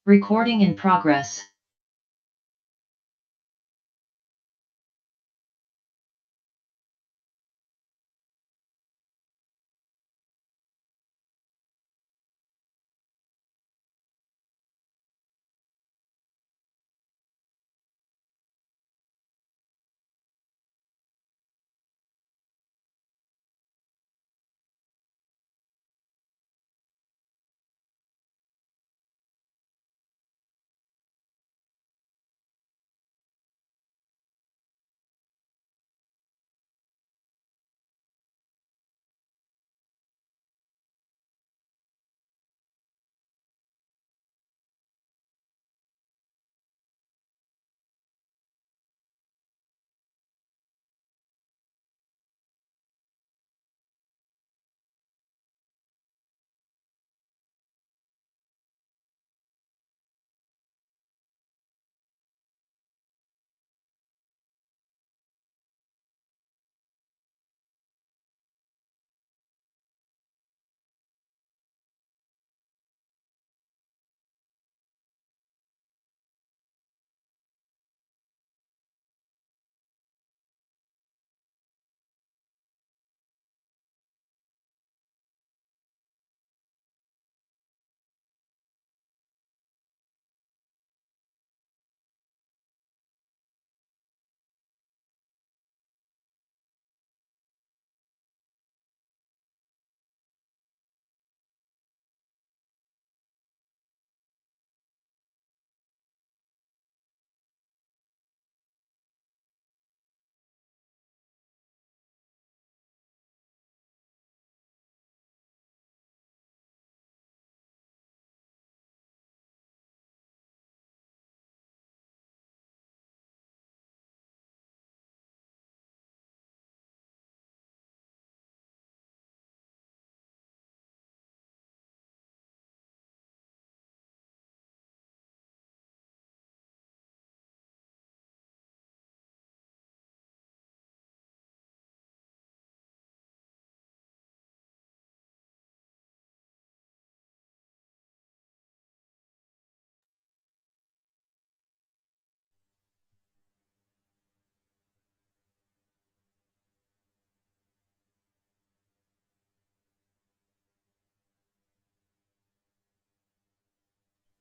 Recording in progress.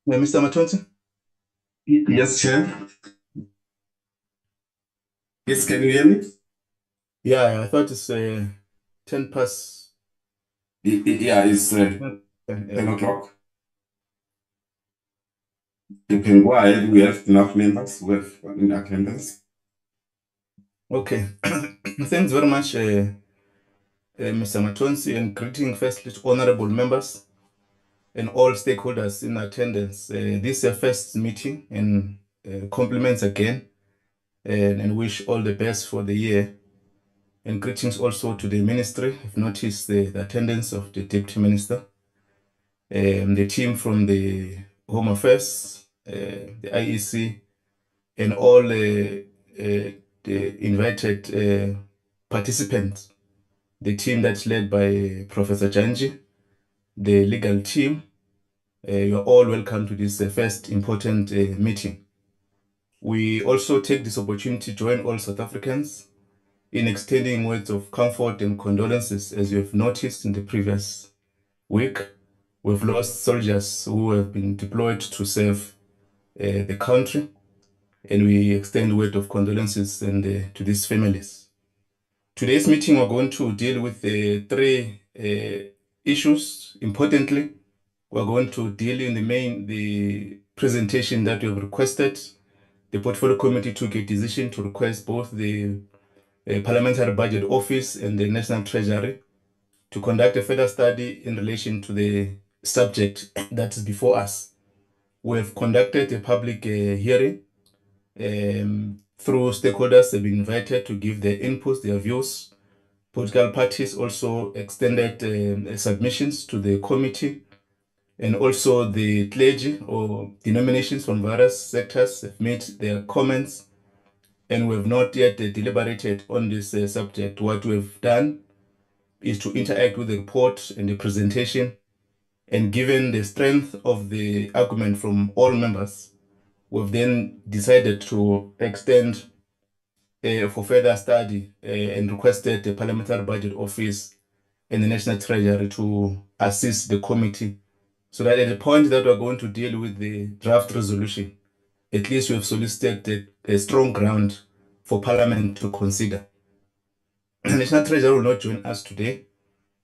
Mr. Matonsi? Yes, Chair. Yes, can you hear me? Yeah, I thought it's 10 past. Yeah, it's 10 Yeah. o'clock. You can go ahead. We have enough members who have in attendance. Okay. Thanks very much, Mr. Matonsi, and greeting firstly to honorable members and all stakeholders in attendance. This is a first meeting, and compliments again, and wish all the best for the year. And greetings also to the ministry. I've noticed the attendance of the Deputy Minister, the team from the Home Affairs, the IEC, and all the invited participants, the team that's led by Professor Janji, the legal team. You're all welcome to this first important meeting. We also take this opportunity to join all South Africans in extending words of comfort and condolences. As you have noticed in the previous week, we've lost soldiers who have been deployed to serve the country, and we extend word of condolences and to these families. Today's meeting, we're going to deal with three issues. Importantly, we're going to deal in the presentation that we have requested. The Portfolio Committee took a decision to request both the Parliamentary Budget Office and the National Treasury to conduct a further study in relation to the subject that is before us. We have conducted a public hearing through stakeholders have been invited to give their inputs, their views. Political parties also extended submissions to the committee, and also the clergy or denominations from various sectors have made their comments, and we have not yet deliberated on this subject. What we've done is to interact with the report and the presentation And given the strength of the argument from all members, we've then decided to extend for further study and requested the Parliamentary Budget Office and the National Treasury to assist the committee so that at the point that we're going to deal with the draft resolution, at least we have solicited a strong ground for Parliament to consider. The National Treasury will not join us today.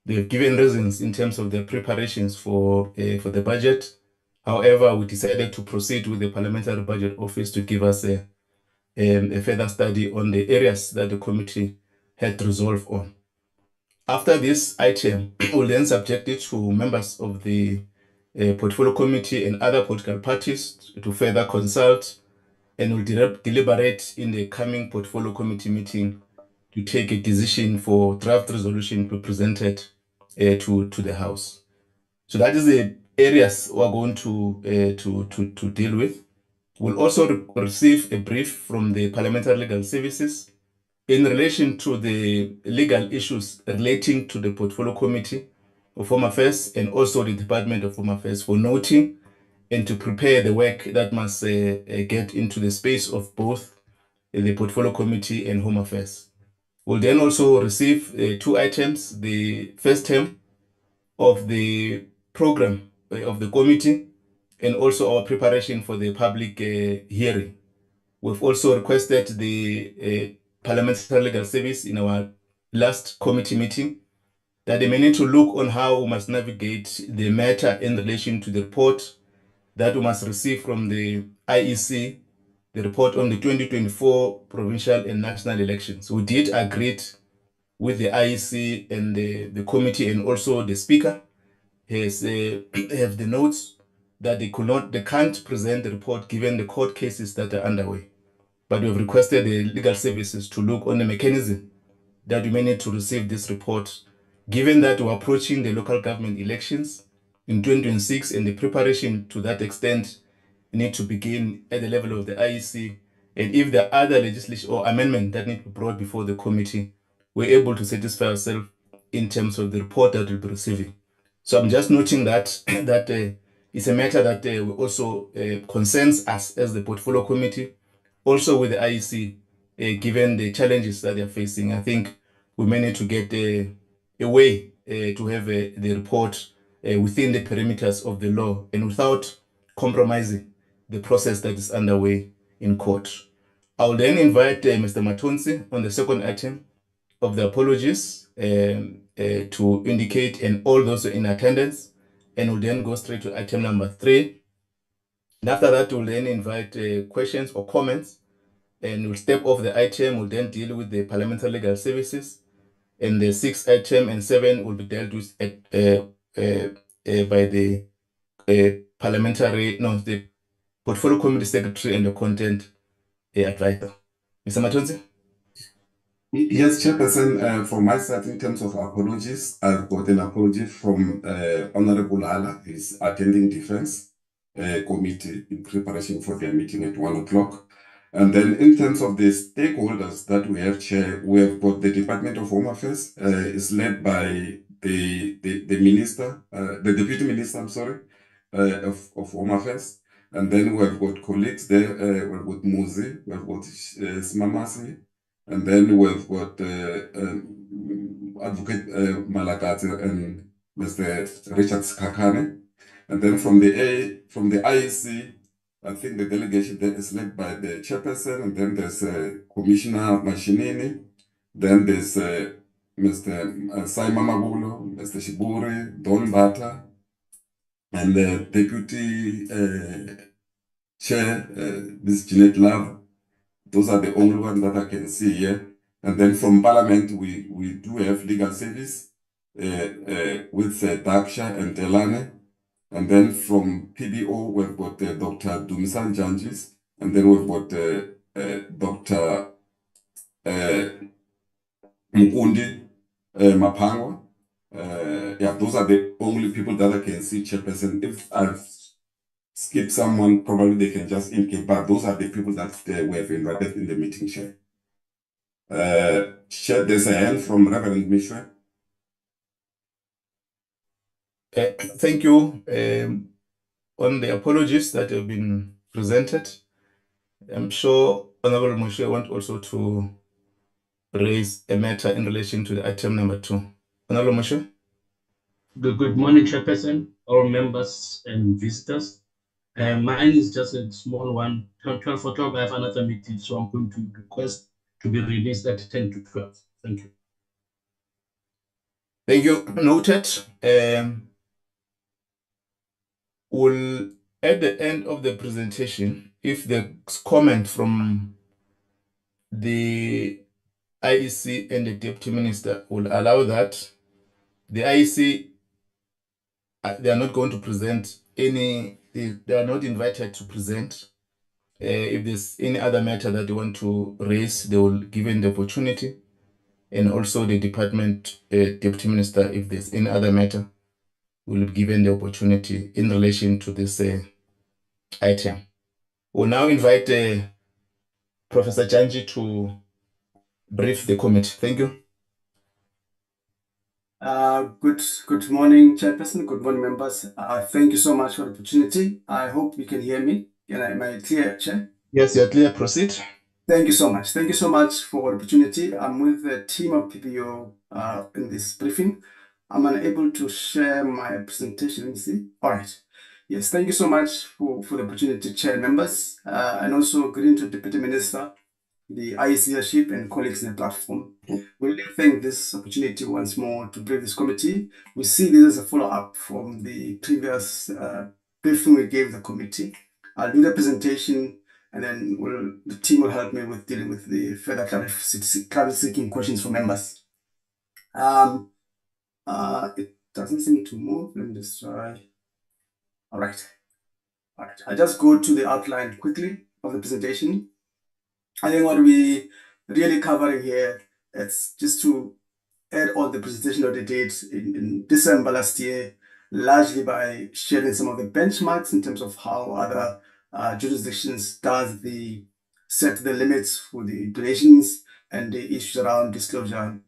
They've given reasons in terms of their preparations for the budget. However, we decided to proceed with the Parliamentary Budget Office to give us a further study on the areas that the committee had resolved on. After this item, we'll then subject it to members of the portfolio committee and other political parties to further consult, and will deliberate in the coming portfolio committee meeting to take a decision for draft resolution to be presented to the House. So that is the areas we're going to deal with. We'll also receive a brief from the Parliamentary Legal Services in relation to the legal issues relating to the Portfolio Committee of Home Affairs and also the Department of Home Affairs for noting and to prepare the work that must get into the space of both the Portfolio Committee and Home Affairs. We'll then also receive two items, the first term of the program of the committee and also our preparation for the public hearing. We've also requested the Parliamentary Legal Service in our last committee meeting that they may need to look on how we must navigate the matter in relation to the report that we must receive from the IEC, the report on the 2024 provincial and national elections. We did agree with the IEC and the committee, and also the speaker has have the notes that they can't present the report given the court cases that are underway. But we have requested the legal services to look on the mechanism that we may need to receive this report, given that we're approaching the local government elections in 2026 and the preparation to that extent need to begin at the level of the IEC. And if there are other legislation or amendment that need to be brought before the committee, we're able to satisfy ourselves in terms of the report that we'll be receiving. So I'm just noting that it's a matter that also concerns us as the portfolio committee, also with the IEC, given the challenges that they're facing. I think we may need to get a way to have the report within the perimeters of the law and without compromising the process that is underway in court. I will then invite Mr. Matonsi on the second item of the apologies to indicate, and all those in attendance, and we'll then go straight to item number 3. And after that, we'll then invite questions or comments, and we'll step off the item. We'll then deal with the Parliamentary Legal Services, and the 6th item and 7 will be dealt with by the the Portfolio Committee Secretary and the Content Advisor. Mr. Matonsi? Yes, Chairperson, from my side, in terms of apologies, I've got an apology from Honorable Hala, who's attending Defense Committee in preparation for their meeting at 1 o'clock. And then in terms of the stakeholders that we have, Chair, we have got the Department of Home Affairs, is led by the Minister, the Deputy Minister, I'm sorry, of Home Affairs. And then we have got colleagues there, we've got Muzi, we've got Smamasi, and then we've got Advocate Malagati and Mr. Richard Skakane. And then from the IEC, I think the delegation there is led by the chairperson, and then there's Commissioner Mashinini, then there's Mr. Simon Mabulo, Mr. Shiburi, Don Bata, and the Deputy Chair, Ms. Jeanette Love. Those are the only ones that I can see here. And then from Parliament, we do have legal service with Daksha and Delane. And then from PBO, we've got Dr. Dumisan Janjis. And then we've got Dr. Mukundi Mapangwa. Yeah, those are the only people that I can see, Chairperson. If I've skipped someone, probably they can just indicate, but those are the people that we have invited in the meeting, Chair. Chair, there's a hand from Reverend Mishra. Thank you on the apologies that have been presented. I'm sure Honorable Moshe want also to raise a matter in relation to the item number 2. Honorable Moshe? Good morning, Chairperson, all members and visitors. Mine is just a small one. 12 for 12, I have another meeting, so I'm going to request to be released at 10 to 12. Thank you. Thank you. Noted. We'll, at the end of the presentation, if there's comment from the IEC and the Deputy Minister will allow that. The IEC, they are not going to present any, they are not invited to present. If there's any other matter that they want to raise, they will given the opportunity. And also the department deputy minister, if there's any other matter, will be given the opportunity in relation to this item. We'll now invite Professor Janji to brief the committee. Thank you. Good morning, Chairperson. Good morning, members. Thank you so much for the opportunity. I hope you can hear me. Am I clear, Chair? Yes, you're clear. Proceed. Thank you so much. Thank you so much for the opportunity. I'm with the team of PPO in this briefing. I'm unable to share my presentation. Let me see. All right. Yes, thank you so much for the opportunity, Chair, members, and also good evening to the Deputy Minister, the IEC leadership, and colleagues in the platform. We really thank this opportunity once more to brief this committee. We see this as a follow-up from the previous briefing we gave the committee. I'll do the presentation, and then the team will help me with dealing with the further clarity-seeking questions from members. It doesn't seem to move. Let me just try. All right. I just go to the outline quickly of the presentation. I think what we really covering here, it's just to add on the presentation that they did in December last year, largely by sharing some of the benchmarks in terms of how other jurisdictions set the limits for the donations and the issues around disclosure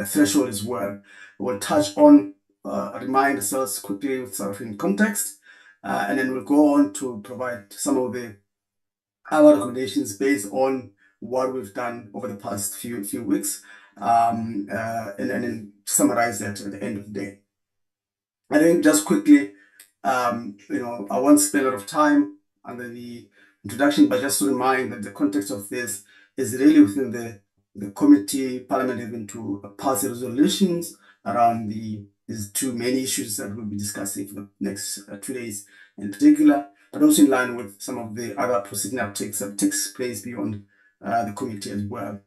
threshold as well. We'll touch on, remind ourselves quickly with sort of in context, and then we'll go on to provide some of our recommendations based on what we've done over the past few weeks, and then summarize that at the end of the day. I think just quickly, I won't spend a lot of time under the introduction, but just to remind that the context of this is really within the committee, Parliament having to pass resolutions around these two main issues that we'll be discussing for the next 2 days in particular, but also in line with some of the other proceeding uptakes that takes place beyond the committee as well.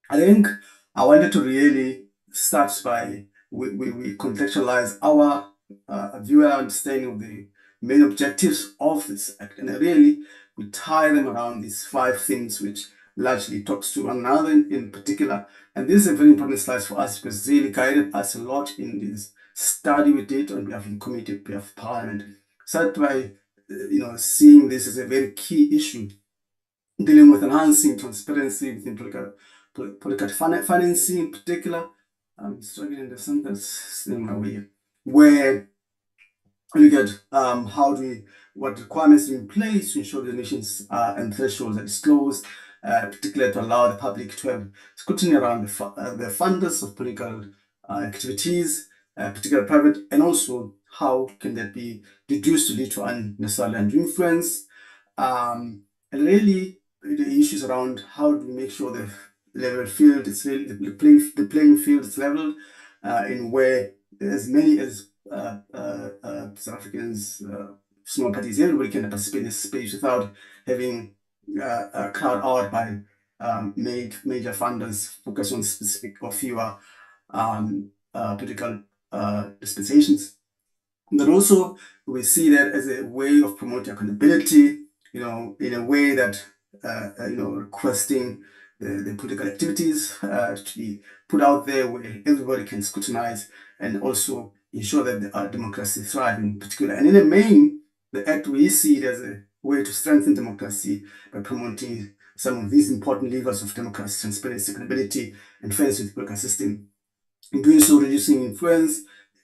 I think I wanted to really start by we contextualize our view and understanding of the main objectives of this act, and really we tie them around these 5 things which largely talks to one another in particular. And this is a very important slide for us because it really guided us a lot in this study we did on behalf of the committee, on behalf of Parliament. Started by seeing this as a very key issue, dealing with enhancing transparency within political financing in particular. I'm struggling with something that's in my way, where you get what requirements are in place to ensure the donations and thresholds are disclosed, particularly to allow the public to have scrutiny around the funders of political activities, particularly private, and also how can that be reduced to lead to unnecessary undue influence, and really the issues around how do we make sure the level field is really the playing field is leveled, in where as many as South Africans, small parties, everybody can participate in this space without having a crowd out by major funders focus on specific or fewer political dispensations. But also we see that as a way of promoting accountability, in a way that requesting the political activities to be put out there where everybody can scrutinize and also ensure that our democracy thrive in particular. And in the main, the Act, we see it as a way to strengthen democracy by promoting some of these important levers of democracy, transparency, accountability, and fairness with the political system. In doing so, reducing influence,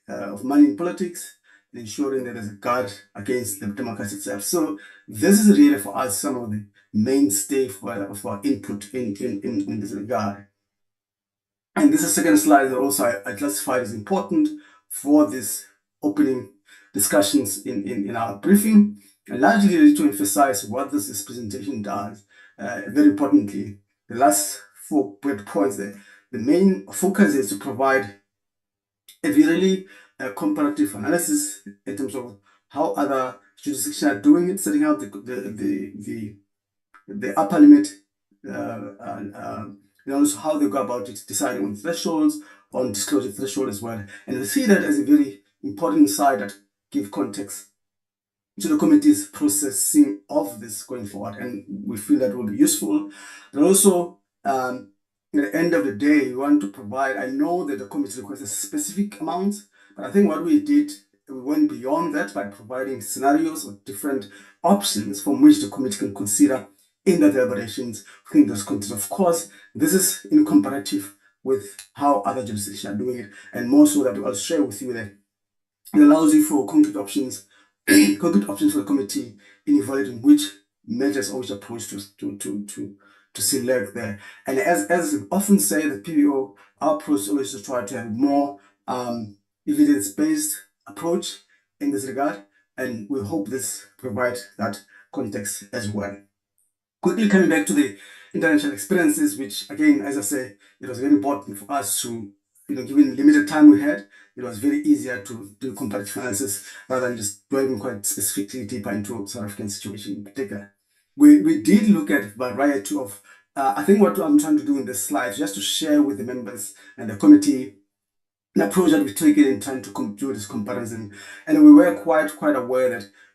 of money in politics, and ensuring that there's a guard against the democracy itself. So this is really for us some of the mainstay for our input in this regard. And this is the second slide that also I classified as important for this opening discussions in our briefing, and largely to emphasize what this presentation does. Very importantly, the last 4 points there, the main focus is to provide a really comparative analysis in terms of how other jurisdictions are doing it, setting out the upper limit, and also how they go about it, deciding on thresholds, on disclosure threshold as well. And we see that as a very important side that give context to the committee's processing of this going forward, and we feel that will be useful. But also, at the end of the day, we want to provide, I know that the committee requested specific amounts, but I think what we did, we went beyond that by providing scenarios or different options from which the committee can consider in the deliberations within those context. Of course, this is in comparative with how other jurisdictions are doing it, and more so that I'll share with you that it allows you for concrete options for the committee in evaluating which measures or which approach to select there. And as we often say, the PBO, our approach is always to try to have more evidence-based approach in this regard, and we hope this provides that context as well. Quickly coming back to the international experiences, which again, as I say, it was very important for us to, given the limited time we had, it was very easier to do comparative analysis rather than just going quite specifically deeper into South African situation in particular. We did look at a variety of, I think what I'm trying to do in this slide is just to share with the members and the committee an approach that we take in trying to do this comparison. And we were quite aware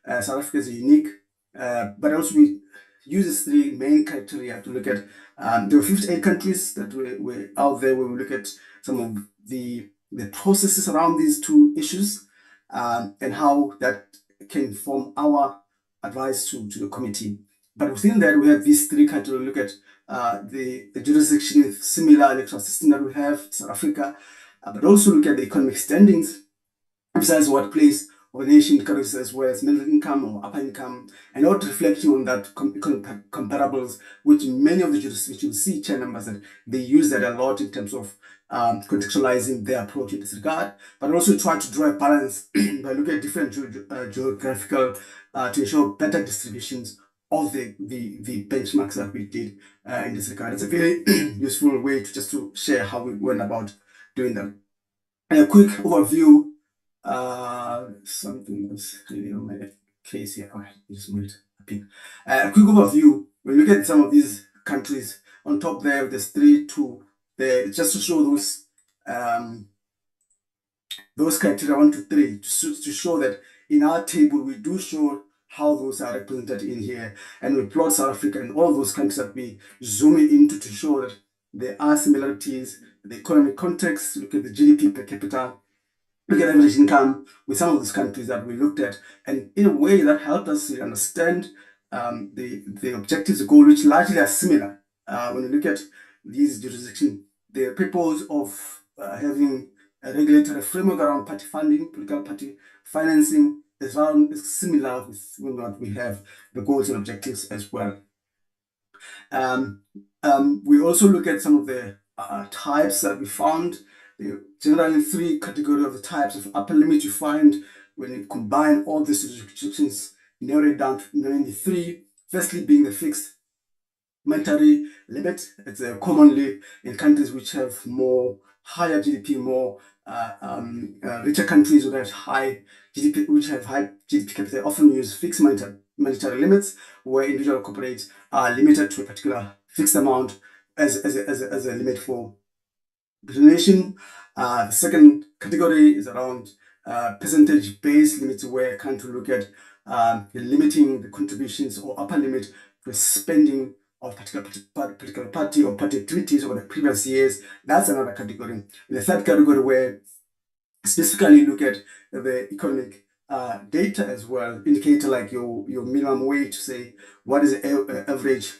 that South Africa is unique, but also we use 3 main criteria to look at. There were 58 countries that were out there when we look at some of the processes around these 2 issues, and how that can form our advice to the committee. But within that, we have these 3 criteria. We look at the jurisdiction with similar electoral system that we have, South Africa, but also look at the economic standings, emphasize what place of a nation categories as well as middle income or upper income, and not reflecting on that comparables, which many of the jurisdictions, you see chair numbers that they use that a lot in terms of contextualizing their approach in this regard, but also try to draw a balance by looking at different geographical to ensure better distributions of the benchmarks that we did in this regard. It's a very useful way to share how we went about doing them. And a quick overview. Something was really on my case here. All right, just move it up in. A quick overview. When you look at some of these countries, on top there, there's 3, 2 there, just to show those criteria 1, 2, 3, to show that in our table we do show how those are represented in here, and we plot South Africa and all those countries that we zoom into to show that there are similarities, the economic context, look at the GDP per capita, look at average income with some of these countries that we looked at, and in a way that helped us to understand the objectives, the goals, which largely are similar. When you look at these jurisdictions, the purpose of having a regulatory framework around party funding, political party financing, is similar with what we have, the goals and objectives as well. We also look at some of the types that we found. Generally 3 categories of the types of upper limit you find when you combine all these jurisdictions, narrow it down to mainly 3. Firstly, being the fixed monetary limit. It's commonly in countries which have more higher GDP, more richer countries which have high GDP capita often use fixed monetary limits, where individual corporates are limited to a particular fixed amount as a limit for the nation. The second category is around percentage-based limits, where country look at limiting the contributions or upper limit for spending of particular party or party activities over the previous years. That's another category. And the third category, where specifically look at the economic data as well, indicator like your minimum wage, to say what is the average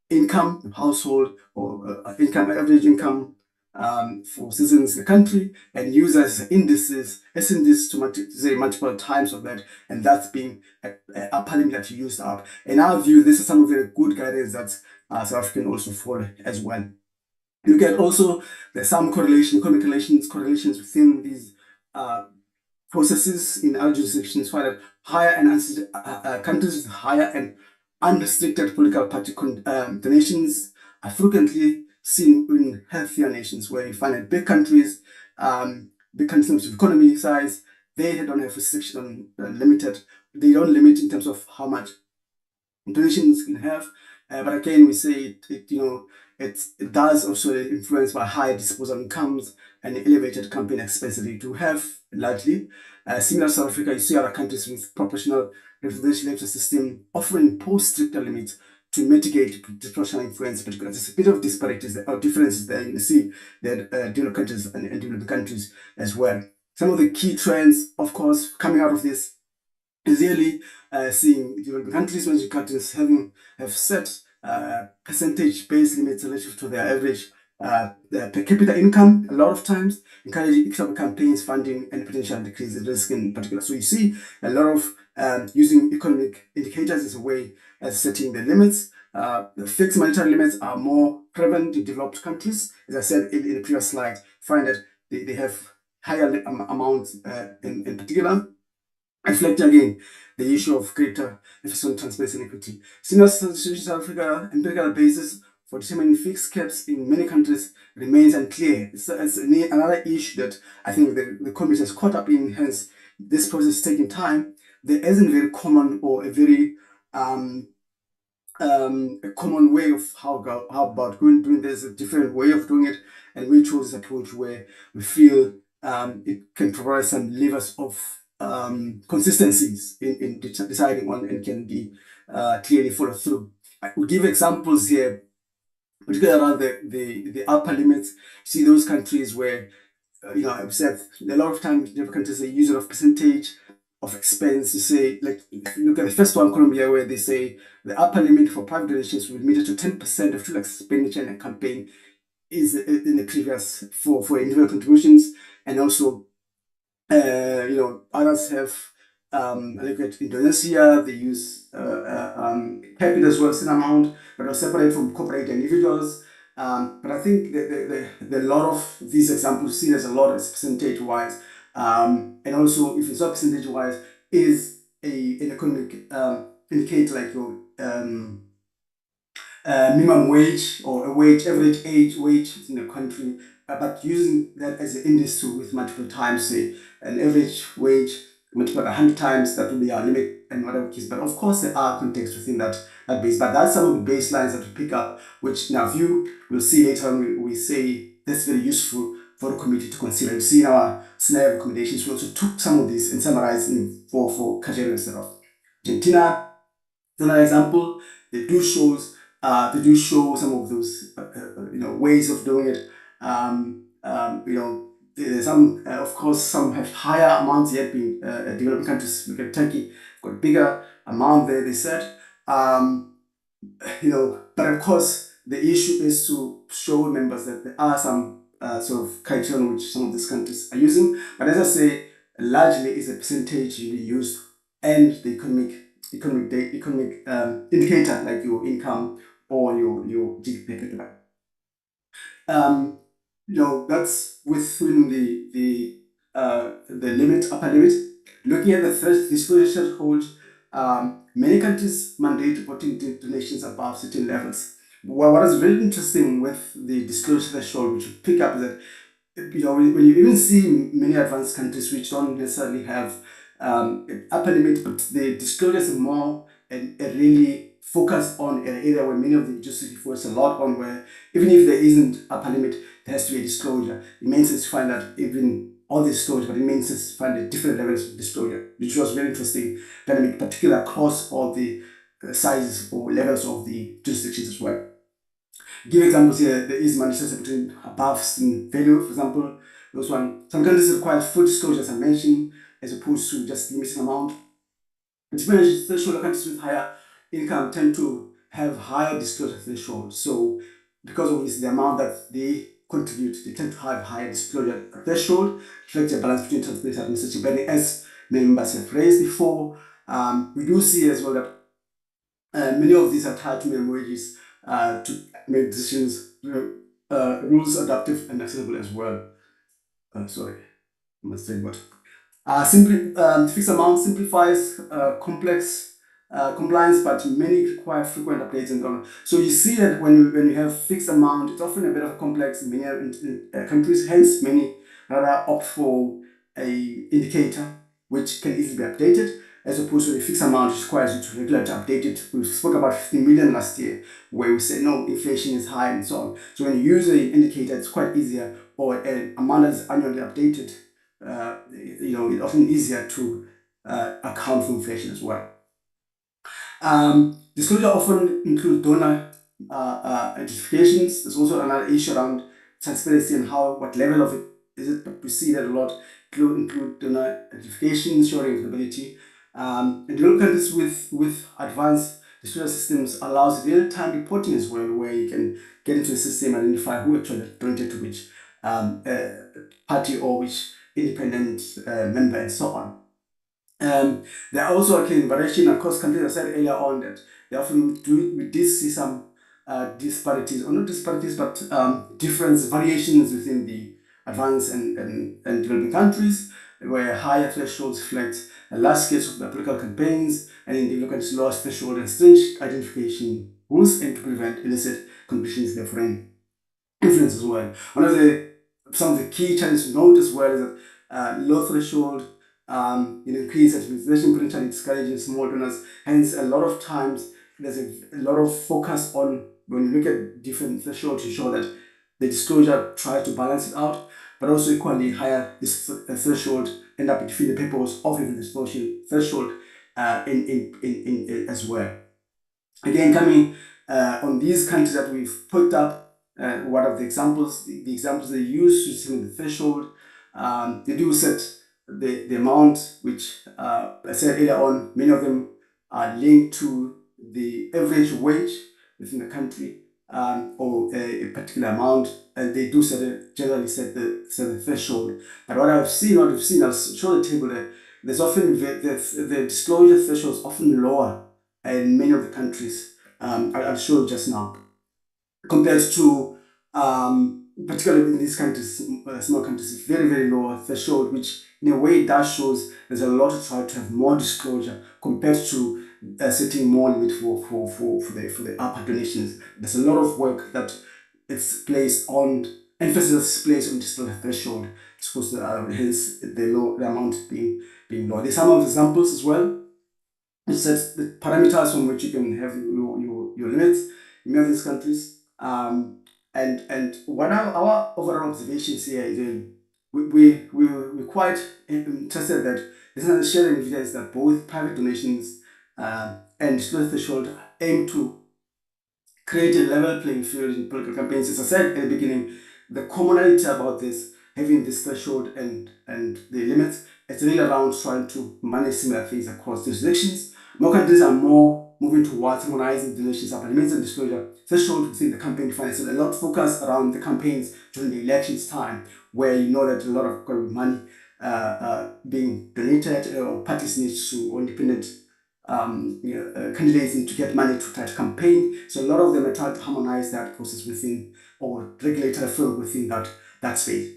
income household, or average income for citizens in the country and use as indices to say multiple times of that, and that's being a upper limit that you used up. In our view, this is some of the good guidance that South Africa can also follow as well. Look at also there's some economic correlations within these processes in our jurisdictions find that higher and countries with higher and unrestricted political party donations are frequently seen in healthier nations, where you find that big countries in terms of economy size, they don't have restriction on limited. They don't limit in terms of how much donations can have. But again, we say it does also influence by high disposable incomes and elevated campaign expenses to have largely. Similar to South Africa, you see other countries with proportional representation electoral system often impose stricter limits to mitigate disproportional influence. But there's a bit of disparities or differences there. You see that developed countries and developing countries as well. Some of the key trends, of course, coming out of this is really seeing developing countries, emerging countries have set percentage-based limits relative to their average per capita income, a lot of times, encouraging economic campaigns, funding, and potential decrease in risk in particular. So you see a lot of using economic indicators as a way of setting the limits. The fixed monetary limits are more prevalent in developed countries. As I said in the previous slide, find that they have higher amounts in particular. Reflect again the issue of greater emphasis on transparency and equity. Similar to South Africa, empirical basis for determining fixed caps in many countries remains unclear. It's another issue that I think the committee has caught up in, hence this process is taking time. There isn't a very common or a very a common way of how about doing this, a different way of doing it, and we chose this approach where we feel it can provide some levers of consistencies in deciding on and can be clearly followed through. I will give examples here, particularly around the upper limits. See those countries where I've said a lot of times different countries they use a lot of percentage of expense to say, like, if you look at the first one, Colombia, where they say the upper limit for private donations will be limited to 10% of total expenditure in a campaign is in the previous for individual contributions, and also others have look at Indonesia, they use cap it as well, same amount, but are separate from corporate individuals. But I think the lot of these examples see there's a lot as percentage wise, and also if it's not percentage wise, is an economic indicator like your minimum wage or a wage, average age wage in the country, but using that as an index with multiple times, say an average wage multiplied 100 times, that will be our limit and whatever case. But of course, there are contexts within that base. But that's some of the baselines that we pick up, which in our view, we'll see later on, we say that's very useful for the committee to consider. You see in our scenario recommendations, we also took some of these and summarized in for Kajero instead of Argentina. Another example, they do show some of those ways of doing it. There's some of course some have higher amounts yet being developing countries. Look at Turkey, got a bigger amount there. They said, but of course the issue is to show members that there are some sort of criteria which some of these countries are using. But as I say, largely is a percentage you use and the economic indicator like your income or your GDP per capita. That's within the limit, upper limit. Looking at the first disclosure threshold, many countries mandate reporting donations above certain levels. Well, what is very interesting with the disclosure threshold, which you pick up, is that when you even see many advanced countries which don't necessarily have upper limit, but the disclosures are more and really focus on an area where many of the justice focus a lot on, where even if there isn't upper limit, there has to be a disclosure. It makes sense to find that even all this disclosure, but it makes sense to find the different levels of disclosure, which was very interesting dynamic, particular across all the sizes or levels of the jurisdictions as well. Give examples here, there is management between above certain value, for example, those one. Some countries require full disclosure, as I mentioned, as opposed to just limited amount. Different threshold countries with higher income tend to have higher disclosure threshold. So because of this, the amount that they contribute. They tend to have higher disclosure threshold, reflects a balance between transparency and administrative burden, as members have raised before. We do see as well that many of these are tied to minimum wages to make decisions, rules adaptive and accessible as well. Sorry, I must say what. Fixed amount simplifies complex compliance, but many require frequent updates and on. So you see that when you have fixed amount, it's often a bit of complex in many countries. Hence, many rather opt for a indicator which can easily be updated, as opposed to a fixed amount which requires you to regularly update it. We spoke about 50 million last year, where we said no, inflation is high and so on. So when you use an indicator, it's quite easier, or an amount that is annually updated. It's often easier to account for inflation as well. Disclosure often include donor identifications. There's also another issue around transparency and what level of it is it. We see that a lot include donor identification, ensuring availability. And developed countries with advanced disclosure systems allows real-time reporting as well, where you can get into the system, identify who actually donated to which party or which independent member and so on. There are also actually variation across countries. I said earlier on that we did see some disparities, or not disparities, but variations within the advanced and developing countries, where higher thresholds reflect a large scale of political campaigns, and in developing countries, lower threshold and stringent identification rules aim to prevent illicit contributions to foreign influence as well. Some of the key challenges to note as well is that low threshold increased administration potentially discouraging small donors. Hence, a lot of times there's a lot of focus on, when you look at different thresholds, to show that the disclosure tries to balance it out, but also equally higher this threshold end up between the purpose of even the disclosure threshold as well. Again, coming on these countries that we've put up, what are the examples? The examples they use to determine the threshold. They do set the amount, which I said earlier on, many of them are linked to the average wage within the country, or a particular amount, and they do generally set the threshold. But what we've seen, I'll show the table there. There's often the disclosure threshold is often lower in many of the countries. I'll show you just now, compared to particularly in these countries, small countries, very, very low threshold, which in a way that shows there's a lot to try to have more disclosure compared to setting more limit for the upper donations. There's a lot of work that it's placed on, emphasis is placed on disclosure threshold, supposed to hence the amount being low. There's some of the examples as well. It sets the parameters from which you can have your limits in many of these countries. And what our overall observations here is we're quite interested that this is sharing evidence that both private donations and disclosure threshold aim to create a level playing field in political campaigns. As I said at the beginning, the commonality about this, having this threshold and the limits, it's really around trying to manage similar things across jurisdictions. More countries are more moving towards harmonizing donations upper limits and disclosure threshold within the campaign finance. So a lot of focus around the campaigns during the elections time, where you know that a lot of money being donated, or parties need to, or independent candidates need to get money to try to campaign. So a lot of them are trying to harmonize that process within, or regulatory framework within that space.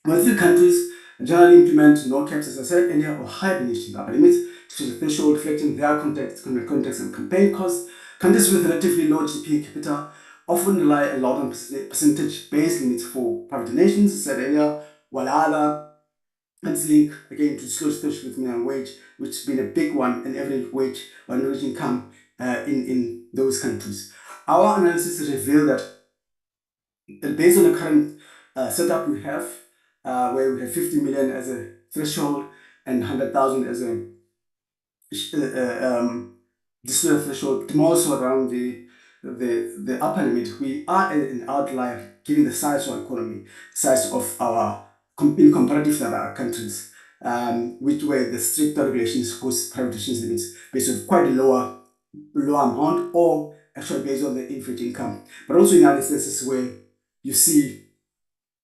Most of the countries generally implement no caps, as I said earlier, or high donation upper limits to the threshold, reflecting their context and campaign costs. Countries with relatively low GDP per capita often rely a lot on percentage-based limits for private donations, as I said earlier, while other countries link again to disclose threshold with minimum wage, which has been a big one, and average wage or average income in those countries. Our analysis revealed that based on the current setup we have, where we have 50 million as a threshold and 100,000 as a disclosure threshold, more so around the upper limit, we are an outlier given the size of our economy, size of our in comparative to other countries, which where the stricter regulations push privatization limits based on quite a lower amount, or actually based on the average income. But also in other instances where you see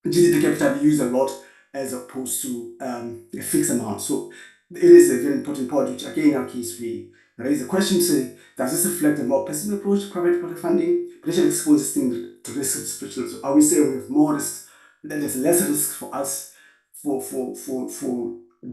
GDP per capita be used a lot as opposed to a fixed amount. So it is a very important point, which again in our case we raise the question saying, does this reflect a more passive approach to private public funding? Potentially exposes things to risks. So are we saying we have more risks, then there's less risk for us for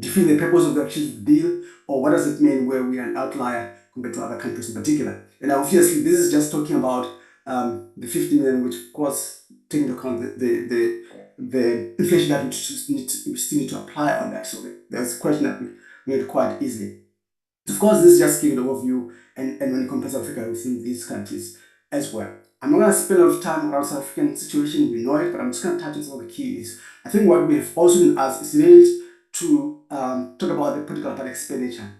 defeating the purpose of the actual deal, or what does it mean where we are an outlier compared to other countries in particular? And obviously this is just talking about the 50 million, which of course taking into account the inflation that we still need to apply on that. So there's a question that we made quite easily. Of course, this is just giving an overview, and when you compare South Africa within these countries as well. I'm not going to spend a lot of time around South African situation, we know it, but I'm just going to touch on some of the keys. I think what we have also been asked is really to talk about the political party expenditure,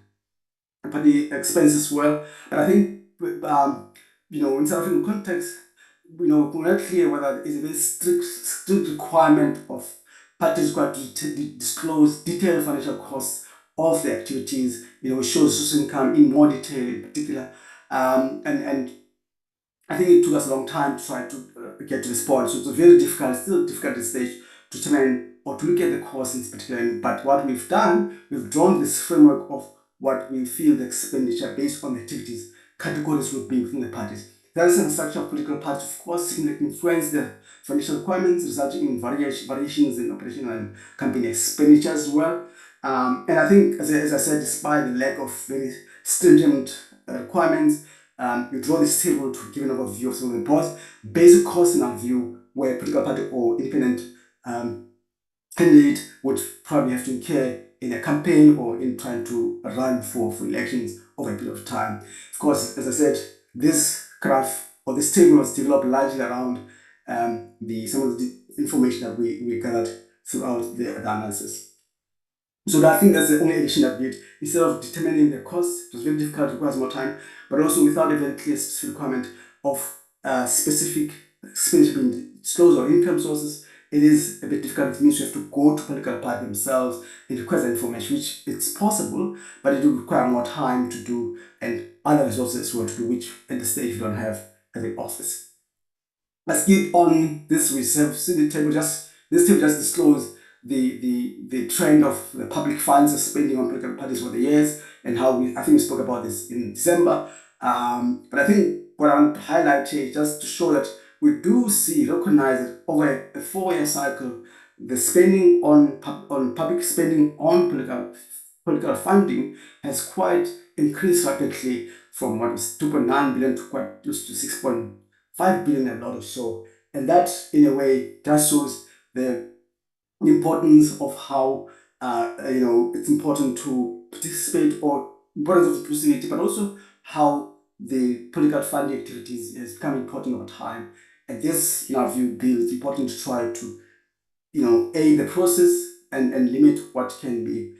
party expense as well. And I think, in South African context, we're not clear whether it's a very strict requirement of parties got to disclose detailed financial costs of the activities, shows social income in more detail in particular. And I think it took us a long time to try to get to this point. So it's very difficult, still difficult at this stage to determine or to look at the costs in particular. But what we've done, we've drawn this framework of what we feel the expenditure based on the activities categories would be within the parties. That is a structure of political parties, of course, significantly influence the financial requirements, resulting in variations in operational and campaign expenditure as well. And I think, as I said, despite the lack of very stringent requirements, we draw this table to give an overview of some of the most basic costs in our view, where a political party or independent candidate would probably have to incur in a campaign or in trying to run for elections over a period of time. Of course, as I said, this graph or this table was developed largely around some of the information that we gathered throughout the analysis. So I think that's the only addition that we did. Instead of determining the cost, it was very difficult, requires more time, but also without a very clear specific requirement of specific expenditure being disclosed or income sources, it is a bit difficult. It means you have to go to political party themselves and request that information, which it's possible, but it will require more time to do and other resources as well to do, which at this stage you don't have at the office. Let's keep on this. We have seen the table this table just disclose the trend of the public funds spending on political parties over the years, and how I think we spoke about this in December. But I think what I want to highlight here is just to show that we do recognize that over a 4-year cycle, the spending on public spending on political funding has quite increased rapidly from what was 2.9 billion to quite close to 6.5 billion and a lot or so. And that, in a way, just shows the importance of how it's important to participate, or importance of inclusivity, but also how the political funding activities has become important over time. And this, in our view, it's important to try to aid the process and limit what can be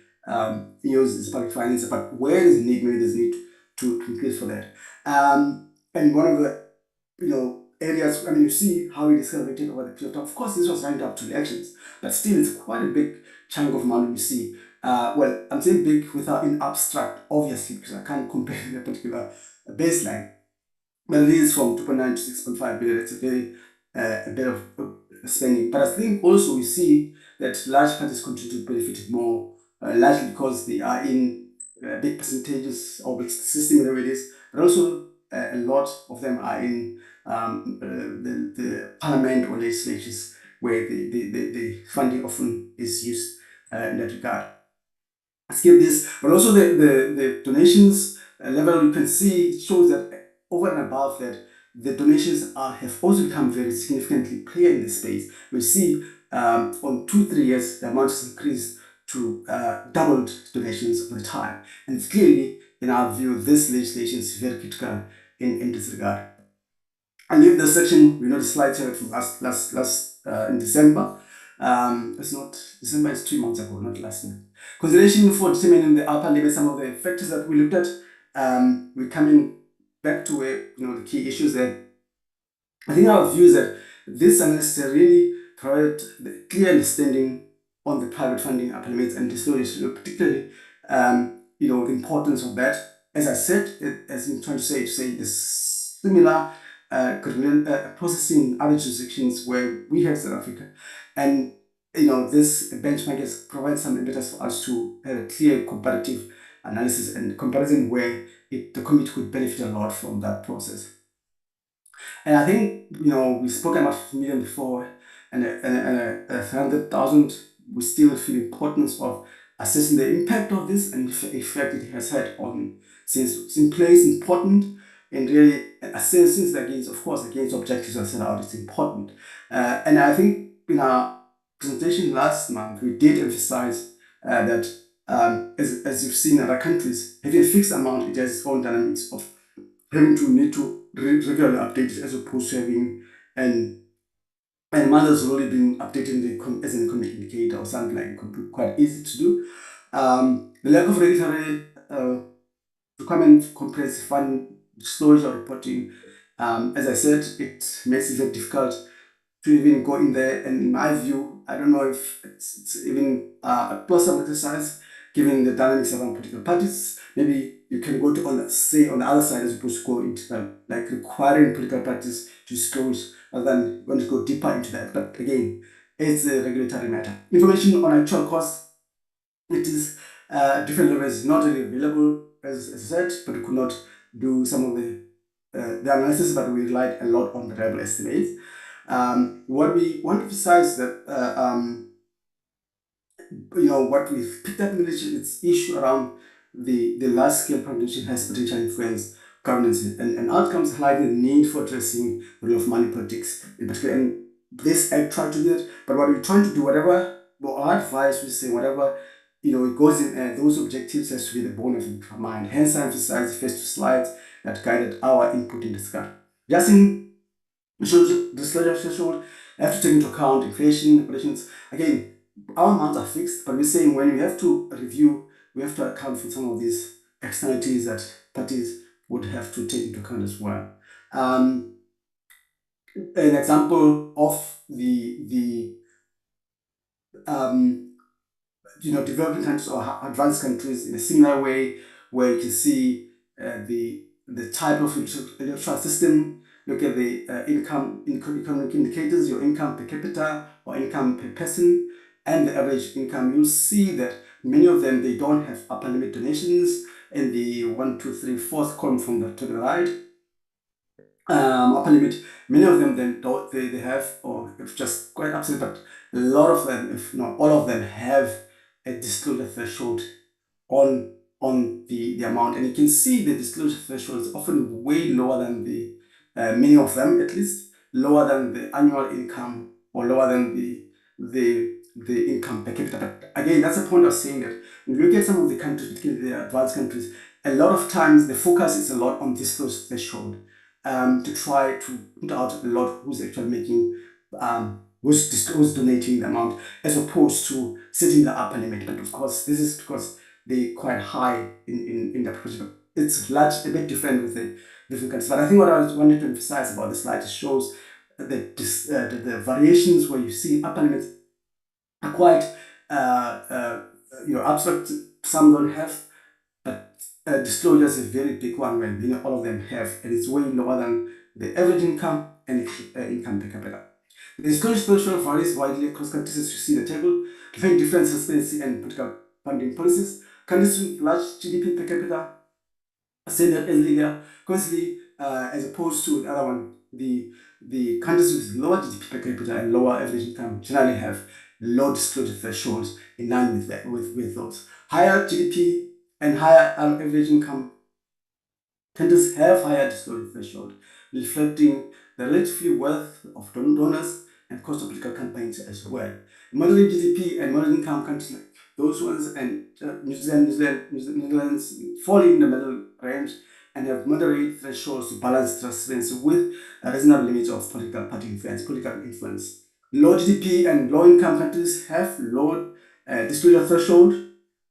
used as public finance, but where there's need, maybe there's need to increase for that. And one of the areas, you see how it is celebrated over the period of time. Of course, this was lined up to elections, but still it's quite a big chunk of money you see. Well, I'm saying big without in abstract, obviously, because I can't compare the particular baseline. But it is from 2.9 to 6.5 billion. It's a very a bit of spending. But I think also we see that large parties continue to benefit more, largely because they are in big percentages of the system, whatever it is, but also a lot of them are in the parliament or legislatures, where the funding often is used in that regard. Skip this, but also the donations level, you can see it shows that over and above that, the donations have also become very significantly clear in this space. We see on 2-3 years, the amount has increased to doubled donations over time. And it's clearly, in our view, this legislation is very critical in this regard. I leave this section, we know the slides here from last in December. It's not December, it's 3 months ago, not last year. Consideration for determining the upper limit, some of the factors that we looked at. We're coming back to where the key issues there. I think our view is that this analysis really provide the clear understanding on the private funding upper limits and disclosure, particularly the importance of that. As I said, as I'm trying to say this similar processing other jurisdictions where we have South Africa. And this benchmark provides some impetus for us to have a clear comparative analysis and comparison where the committee could benefit a lot from that process. And I think, we spoke about 50 million before, and a 100,000, we still feel importance of assessing the impact of this and the effect it has had on, since it's in place, important, and really assessing against, of course, against objectives that set out, it's important. And I think in our presentation last month, we did emphasize that as you've seen in other countries, having a fixed amount, it has its own dynamics of having to need to regularly update it as opposed to having and matters already been updated as an economic indicator or something like it could be quite easy to do. The lack of regulatory requirement for comprehensive fund disclosure reporting, as I said, it makes it very difficult to even go in there. And in my view, I don't know if it's even a plausible exercise given the dynamics around political parties. Maybe you can go to on the other side as opposed to go into like requiring political parties to disclose rather than want to go deeper into that. But again, it's a regulatory matter. Information on actual costs, it is different levels not really available as I said, but we could not do some of the analysis, but we relied a lot on reliable estimates. What we want to emphasize that what we've picked up in the literature, it's issue around the large-scale production has potential influence governance and outcomes, highlighting the need for addressing the role of money politics in particular. And this act tried to do it, but what we're trying to do, whatever our advice, we say whatever it goes in, those objectives has to be the bone of our mind. Hence, I emphasize the first two slides that guided our input in discussion. Just in disclosure threshold, have to take into account inflation, regulations. Again, our amounts are fixed, but we're saying when we have to review, we have to account for some of these externalities that parties would have to take into account as well. An example of the developing countries or advanced countries in a similar way, where you can see the type of electoral system. Look at the economic indicators, your income per capita or income per person, and the average income. You'll see that many of them, they don't have upper limit donations in the 1, 2, 3, 4th column from the to the right. Upper limit, many of them then don't, they have, or it's just quite absent, but a lot of them, if not all of them, have a disclosure threshold on the amount. And you can see the disclosure threshold is often way lower than many of them at least, lower than the annual income or lower than the income per capita. But again, that's the point of saying that when you look at some of the countries, particularly the advanced countries, a lot of times the focus is a lot on disclosure threshold to try to put out a lot who's actually making who's donating the amount as opposed to setting the upper limit. But of course, this is because they're quite high in the proportion. It's a bit different with the different countries. But I think what I wanted to emphasize about this slide, it shows the variations where you see upper limits are quite abstract. Some don't have, but disclosure is a very big one when all of them have, and it's way lower than the average income and income per capita. The disclosure threshold varies widely across countries as you see the table, reflecting different transparency and political funding policies. Countries with large GDP per capita standard as linear, constantly as opposed to the other one, the countries with lower GDP per capita and lower average income generally have low disclosure thresholds in line with that, with those. Higher GDP and higher average income countries have higher disclosure threshold, reflecting the relative wealth of donors and cost of political campaigns as well. Moderate GDP and moderate income countries like those ones and Netherlands fall in the middle range and have moderate thresholds to balance transparency with a reasonable limit of political influence. Low GDP and low income countries have low disclosure threshold,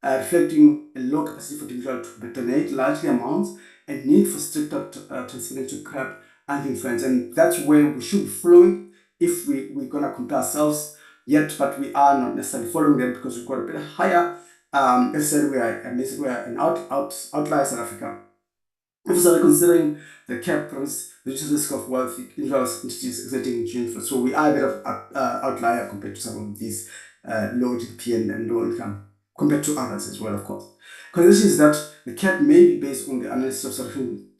reflecting a low capacity for individuals to donate large amounts and need for stricter transparency to curb anti-influence. And that's where we should be following if we're going to compare ourselves yet, but we are not necessarily following them because we've got a bit higher. As I said, we are an outlier South Africa. If we start considering the cap reduces risk of wealth involves entities exerting influence. So we are a bit of outlier compared to some of these low GDP and low income, compared to others as well, of course. Condition is that the cap may be based on the analysis of certain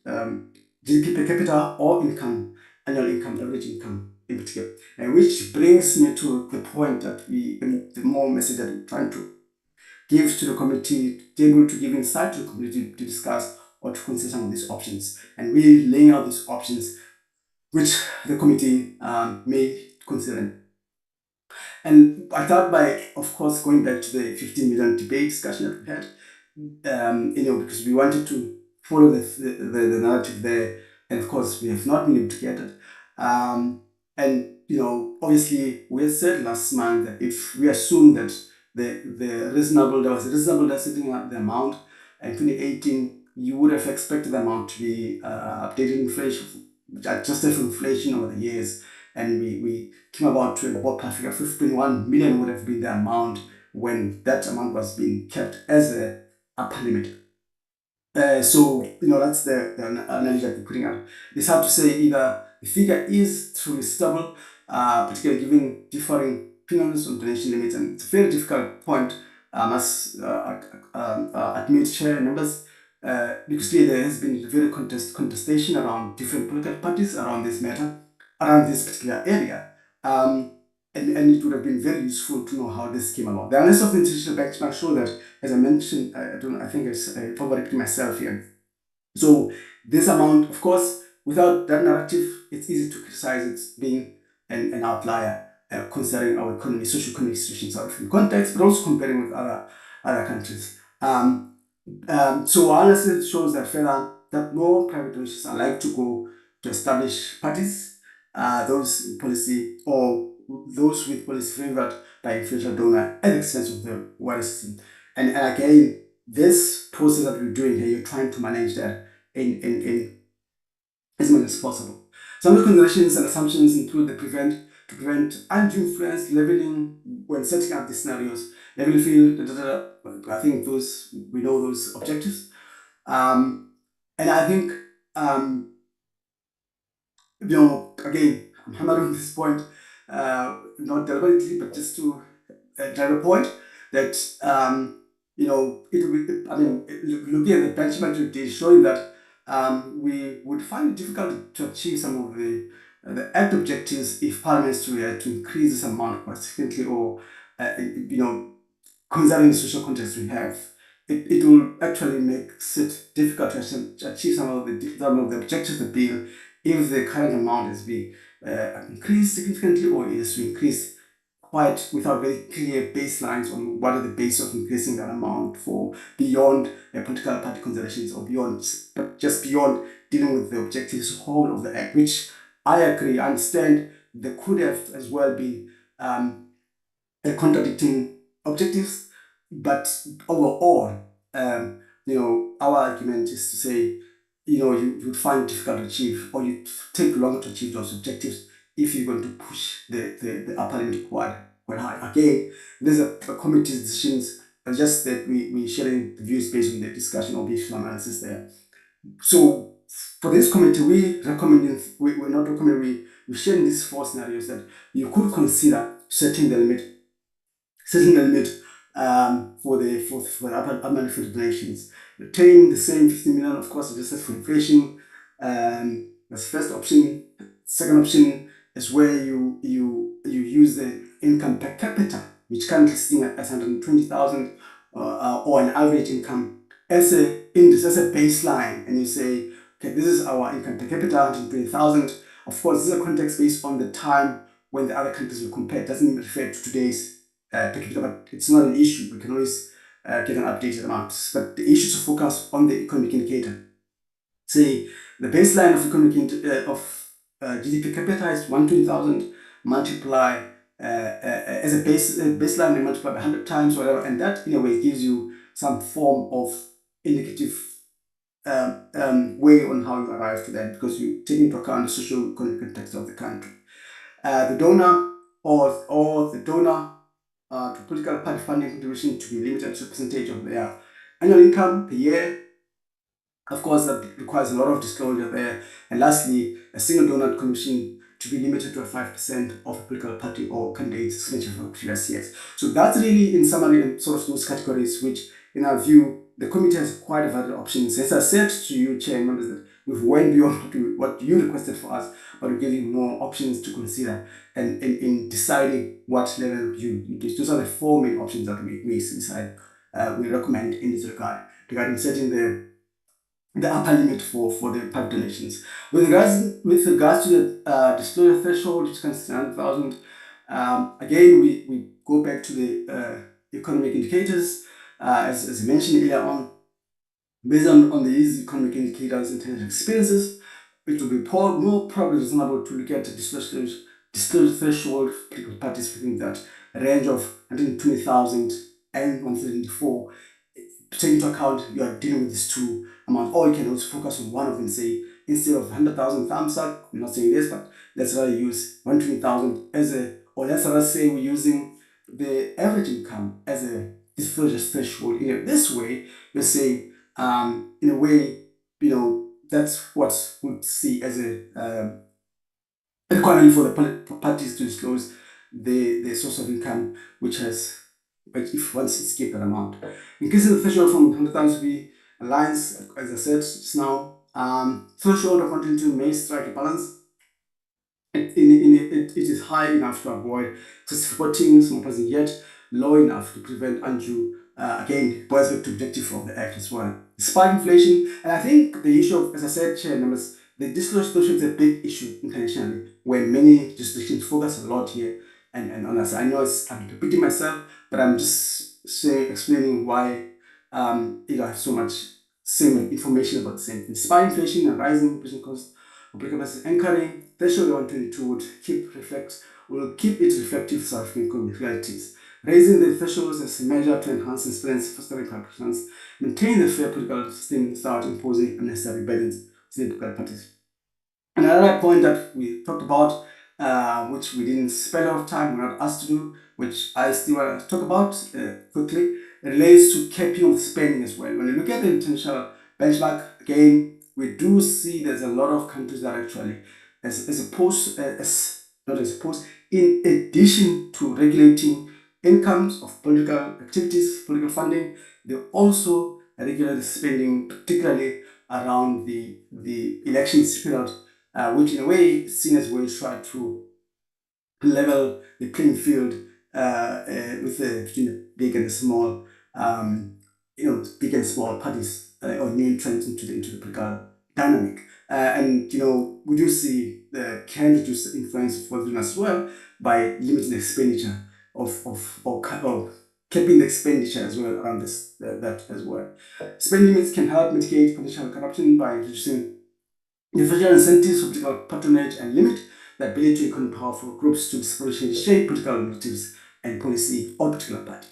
GDP per capita or income, annual income, average income in particular. And which brings me to the point that the more message that we're trying to give to the community, to be able to give insight to the community to discuss or to consider some of these options. And we laying out these options which the committee may consider. And I thought by, of course, going back to the 15 million debate discussion that we had, because we wanted to follow the narrative there, and of course we have not been able to get it. Obviously we had said last month that if we assume that there was a reasonable setting up the amount in 2018, you would have expected the amount to be updated inflation, adjusted for inflation over the years, and we came about to a ballpark figure of 51 million would have been the amount when that amount was being kept as a upper limit. That's the analogy that we're putting out. It's hard to say either the figure is truly stable, particularly given differing opinions on donation limits, and it's a very difficult point, as admit share numbers, because there has been very contestation around different political parties around this matter, around this particular area. And it would have been very useful to know how this came about. The analysis of the international benchmark show that, as I mentioned, I think I probably myself here. So this amount, of course, without that narrative, it's easy to criticize it being an outlier, considering our economy, socio-economic situations out of context, but also comparing with other countries. So our analysis shows that further that more private donations are likely to go to established parties, those in policy or those with policy favored by influential donor at the expense of the wider system. And again, this process that we're doing here, you're trying to manage that in as much as possible. Some of the considerations and assumptions include to prevent undue influence, leveling when setting up these scenarios, level field, I think we know those objectives. And I think, again, I'm hammering this point, not deliberately, but just to drive a point that, looking at the benchmark data showing that we would find it difficult to achieve some of the act objectives if parliaments were to increase this amount quite significantly, or, considering the social context we have. It will actually make it difficult to achieve some of the objectives of the bill if the current amount is being increased significantly, or is to increase quite without very clear baselines on what are the basis of increasing that amount for, beyond political party considerations, or just beyond dealing with the objectives whole of the act, which I agree, I understand there could have as well been contradicting objectives, but overall, our argument is to say, you would find it difficult to achieve, or you take long to achieve those objectives if you're going to push the upper limit quite high. Again, these are committee's decisions, just that we sharing the views based on the discussion or based on analysis there. So for this committee, we're not recommending, we're sharing these 4 scenarios that you could consider setting the limit for the upper donations. Retain the same 50 million, of course, adjusted for inflation. That's the first option. Second option is where you use the income per capita, which currently sitting at 120,000, or an average income as a baseline, and you say, okay, this is our income per capita, 120,000. Of course, this is a context based on the time when the other countries were compared. It doesn't refer to today's per capita, but it's not an issue. We can always get an updated amount. But the issue is to focus on the economic indicator. Say the baseline of GDP per capita is 120,000, multiply as a baseline, they multiply by 100 times, whatever, and that in a way gives you some form of indicative way on how you arrive to that, because you take into account the social economic context of the country. The donor or the donor to political party funding contribution to be limited to a percentage of their annual income per year. Of course, that requires a lot of disclosure there. And lastly, a single donor contribution to be limited to 5% of a political party or candidate's expenditure for previous years. So that's really, in summary, and sort of those categories which, in our view, the committee has quite a variety of options. As I said to you, Chair members, that we've went beyond what you requested for us, but we're giving more options to consider and in deciding what level you do. Those are the four main options that we decide we recommend in this regard, regarding setting the upper limit for the PAC donations. With regards to the disclosure threshold, which comes to 100,000, again, we go back to the economic indicators, as I mentioned earlier on. Based on these economic indicators and international experiences, it will be more probably reasonable to look at the disclosure threshold for political parties within that range of 120,000 and 174. To take into account you are dealing with these two amounts, or you can also focus on one of them. Say, instead of 100,000 thumbs up, I'm not saying this, but let's rather use 120,000 as or let's rather say we're using the average income as a disclosure threshold. In this way, you're saying, in a way, that's what we'd see as a requirement for the parties to disclose the source of income, which if once it's kept that amount. Increasing the threshold from 100,000 to be aligns, as I said just now, threshold of 122 may strike a balance. It is high enough to avoid excessive reporting, small pricing, yet low enough to prevent undue, again, boils back to objective of the Act as well. Despite inflation, and I think the issue of, as I said, Chair members, the disclosure threshold is a big issue internationally, where many jurisdictions focus a lot here and on us. I know I'm repeating myself, but I'm just explaining why I have so much same information about the same thing. Despite inflation and rising operating costs, applicable anchoring, threshold 122 will keep it reflective of South African economic realities. Raising the thresholds as a measure to enhance transparency, fostering calculations, maintain the fair political system without imposing unnecessary burdens to the political parties. Another point that we talked about, which we didn't spend a lot of time, we're not asked to do, which I still want to talk about quickly, relates to capping of spending as well. When you look at the international benchmark, again, we do see there's a lot of countries that actually, in addition to regulating incomes of political activities, political funding, they also regulate spending, particularly around the elections period, which in a way is seen as a way to try to level the playing field between the big and the small, big and small parties or new entrants into the political dynamic. And we do see the can reduce the influence of foreign as well by limiting the expenditure or capping the expenditure as well around that as well. Spending limits can help mitigate potential corruption by reducing individual incentives for political patronage and limit the ability of powerful groups to disproportionately shape political narratives and policy of a particular party.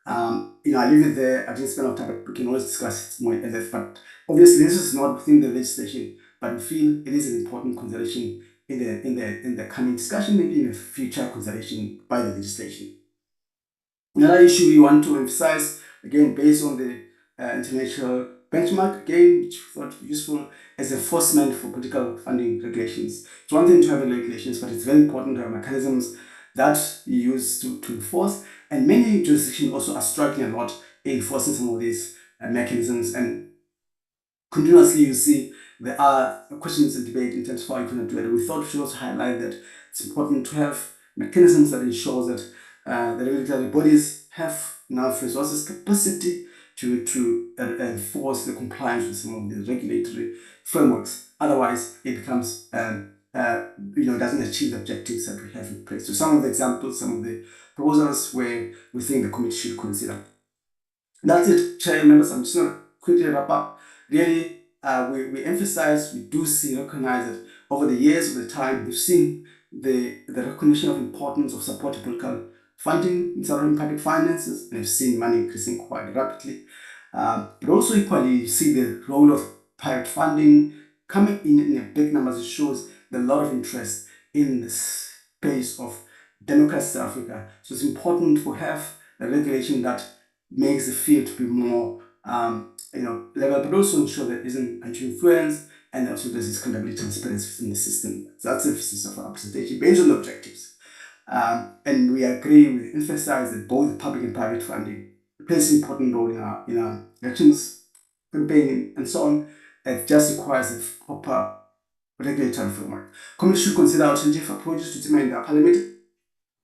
I leave it there. I didn't spend a lot of time, but we can always discuss it more in depth. But obviously, this is not within the legislation, but we feel it is an important consideration in the coming discussion, maybe in a future consideration by the legislation. Another issue we want to emphasize, again, based on the international benchmark, again, which we thought useful, as enforcement for political funding regulations. It's one thing to have regulations, but it's very important to have mechanisms that you use to enforce. And many jurisdictions also are struggling a lot in enforcing some of these mechanisms. And continuously, you see there are questions and debate in terms of how you can do it. We thought we should also highlight that it's important to have mechanisms that ensure that the regulatory bodies have enough resources, capacity to enforce the compliance with some of the regulatory frameworks. Otherwise, it becomes doesn't achieve the objectives that we have in place. So some of the examples, some of the proposals where we think the committee should consider. That's it, Chair members. I'm just going to quickly wrap up. Really, we emphasize, we do see, recognize that over the years, over the time, we've seen the recognition of importance of supporting political funding in surrounding public finances, and we've seen money increasing quite rapidly. But also equally, you see the role of private funding coming in a big numbers. It shows a lot of interest in the space of democracy in South Africa. So it's important to have a regulation that makes the field to be more level, but also ensure there isn't undue influence and also there's this accountability transparency within the system. So that's the emphasis of our presentation based on the objectives. And we agree, we emphasize that both public and private funding plays an important role in our elections, campaigning, and so on. It just requires a proper regulatory framework. Communities should consider alternative approaches to determine their parliament,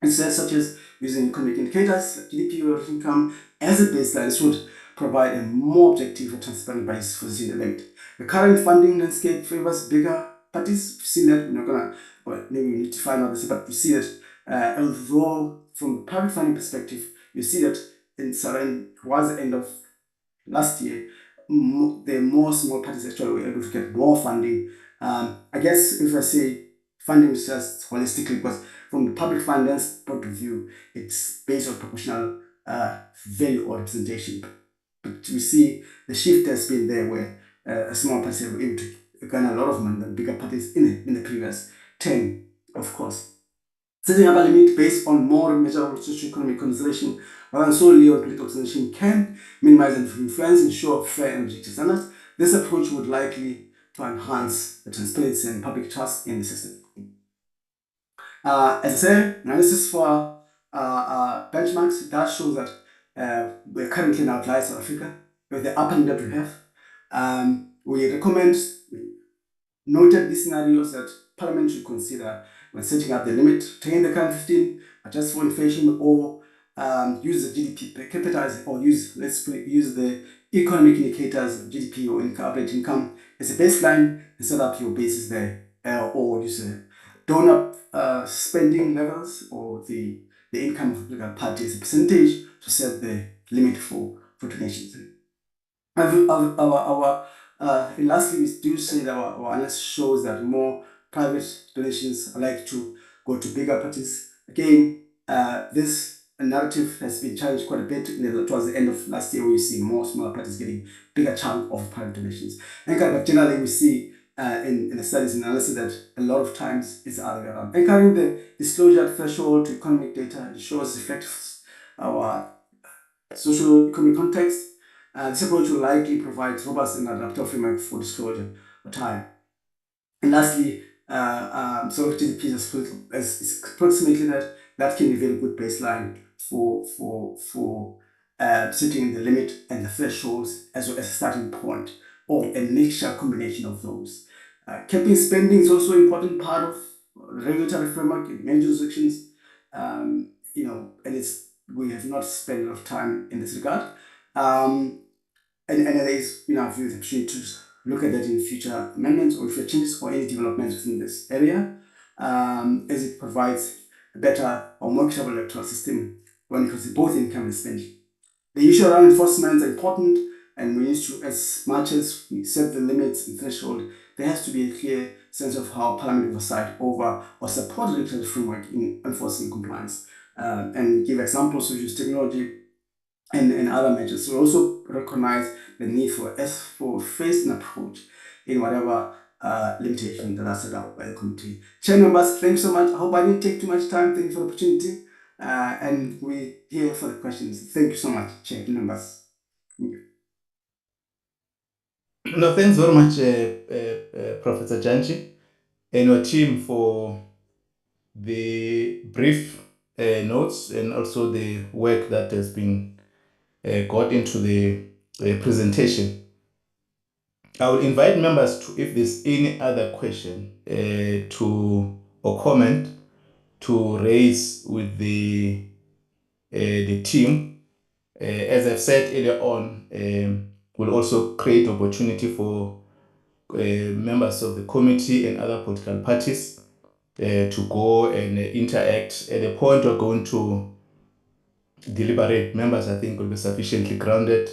instead, such as using economic indicators like GDP or income as a baseline should provide a more objective and transparent basis for setting the limit. The current funding landscape favors bigger parties. We've seen that. We're not gonna, well, maybe we need to find out this, but we see that although from a private funding perspective, you see that in Saran towards the end of last year, the more small parties actually were able to get more funding. I guess if I say funding is just holistically, because from the public finance point of view, it's based on proportional value or representation. But we see the shift has been there where a small party were able to garner a lot of money than bigger parties in the previous term, of course. Setting up a limit based on more measurable socio-economic consideration rather than solely on political consideration can minimize influence and ensure fair and objective standards. This approach would likely to enhance the transparency and public trust in the system. As I said, analysis for benchmarks that shows that we're currently in outliers South Africa with the upper that we have. We recommend noted these scenarios that Parliament should consider when setting up the limit, retain the current 15, adjust for inflation, or use the GDP per capita, or use the economic indicators, GDP or average income as a baseline and set up your basis there, or use a donor spending levels or the income of the political party as a percentage to set the limit for donations. And lastly, we do say that our analysis shows that more private donations are likely to go to bigger parties. Again, this narrative has been challenged quite a bit towards the end of last year, where you see more smaller parties getting bigger chunk of private donations. But generally, we see in the studies and analysis that a lot of times it's the other way around. Anchoring the disclosure threshold to economic data ensures reflects our social economic context. This approach will likely provide robust and adaptive framework for disclosure over time. And lastly, so GDP is approximately that can be a very good baseline for setting the limit and the thresholds as well as a starting point, or a mixture combination of those. Capping spending is also an important part of regulatory framework in many jurisdictions. And we have not spent a lot of time in this regard. And there is, our view, the opportunity to look at that in future amendments or future changes or any developments within this area, as it provides a better or more equitable electoral system when it comes to both income and spending. The issue around enforcement is important, and we need to, as much as we set the limits and threshold, there has to be a clear sense of how Parliament oversight over or support the regulatory framework in enforcing compliance. And give examples, such as technology and other measures. So we also recognize the need for phased approach in whatever limitation that are set out by the committee. Chair members, thanks so much. I hope I didn't take too much time. Thank you for the opportunity. And we're here for the questions. Thank you so much, Chair members. No, thanks very much, Professor Janchi, and your team for the brief notes and also the work that has been got into the presentation. I will invite members to, if there's any other question or comment, to raise with the team. As I've said earlier on, we'll also create opportunity for members of the committee and other political parties to go and interact. At the point we're going to deliberate, members I think will be sufficiently grounded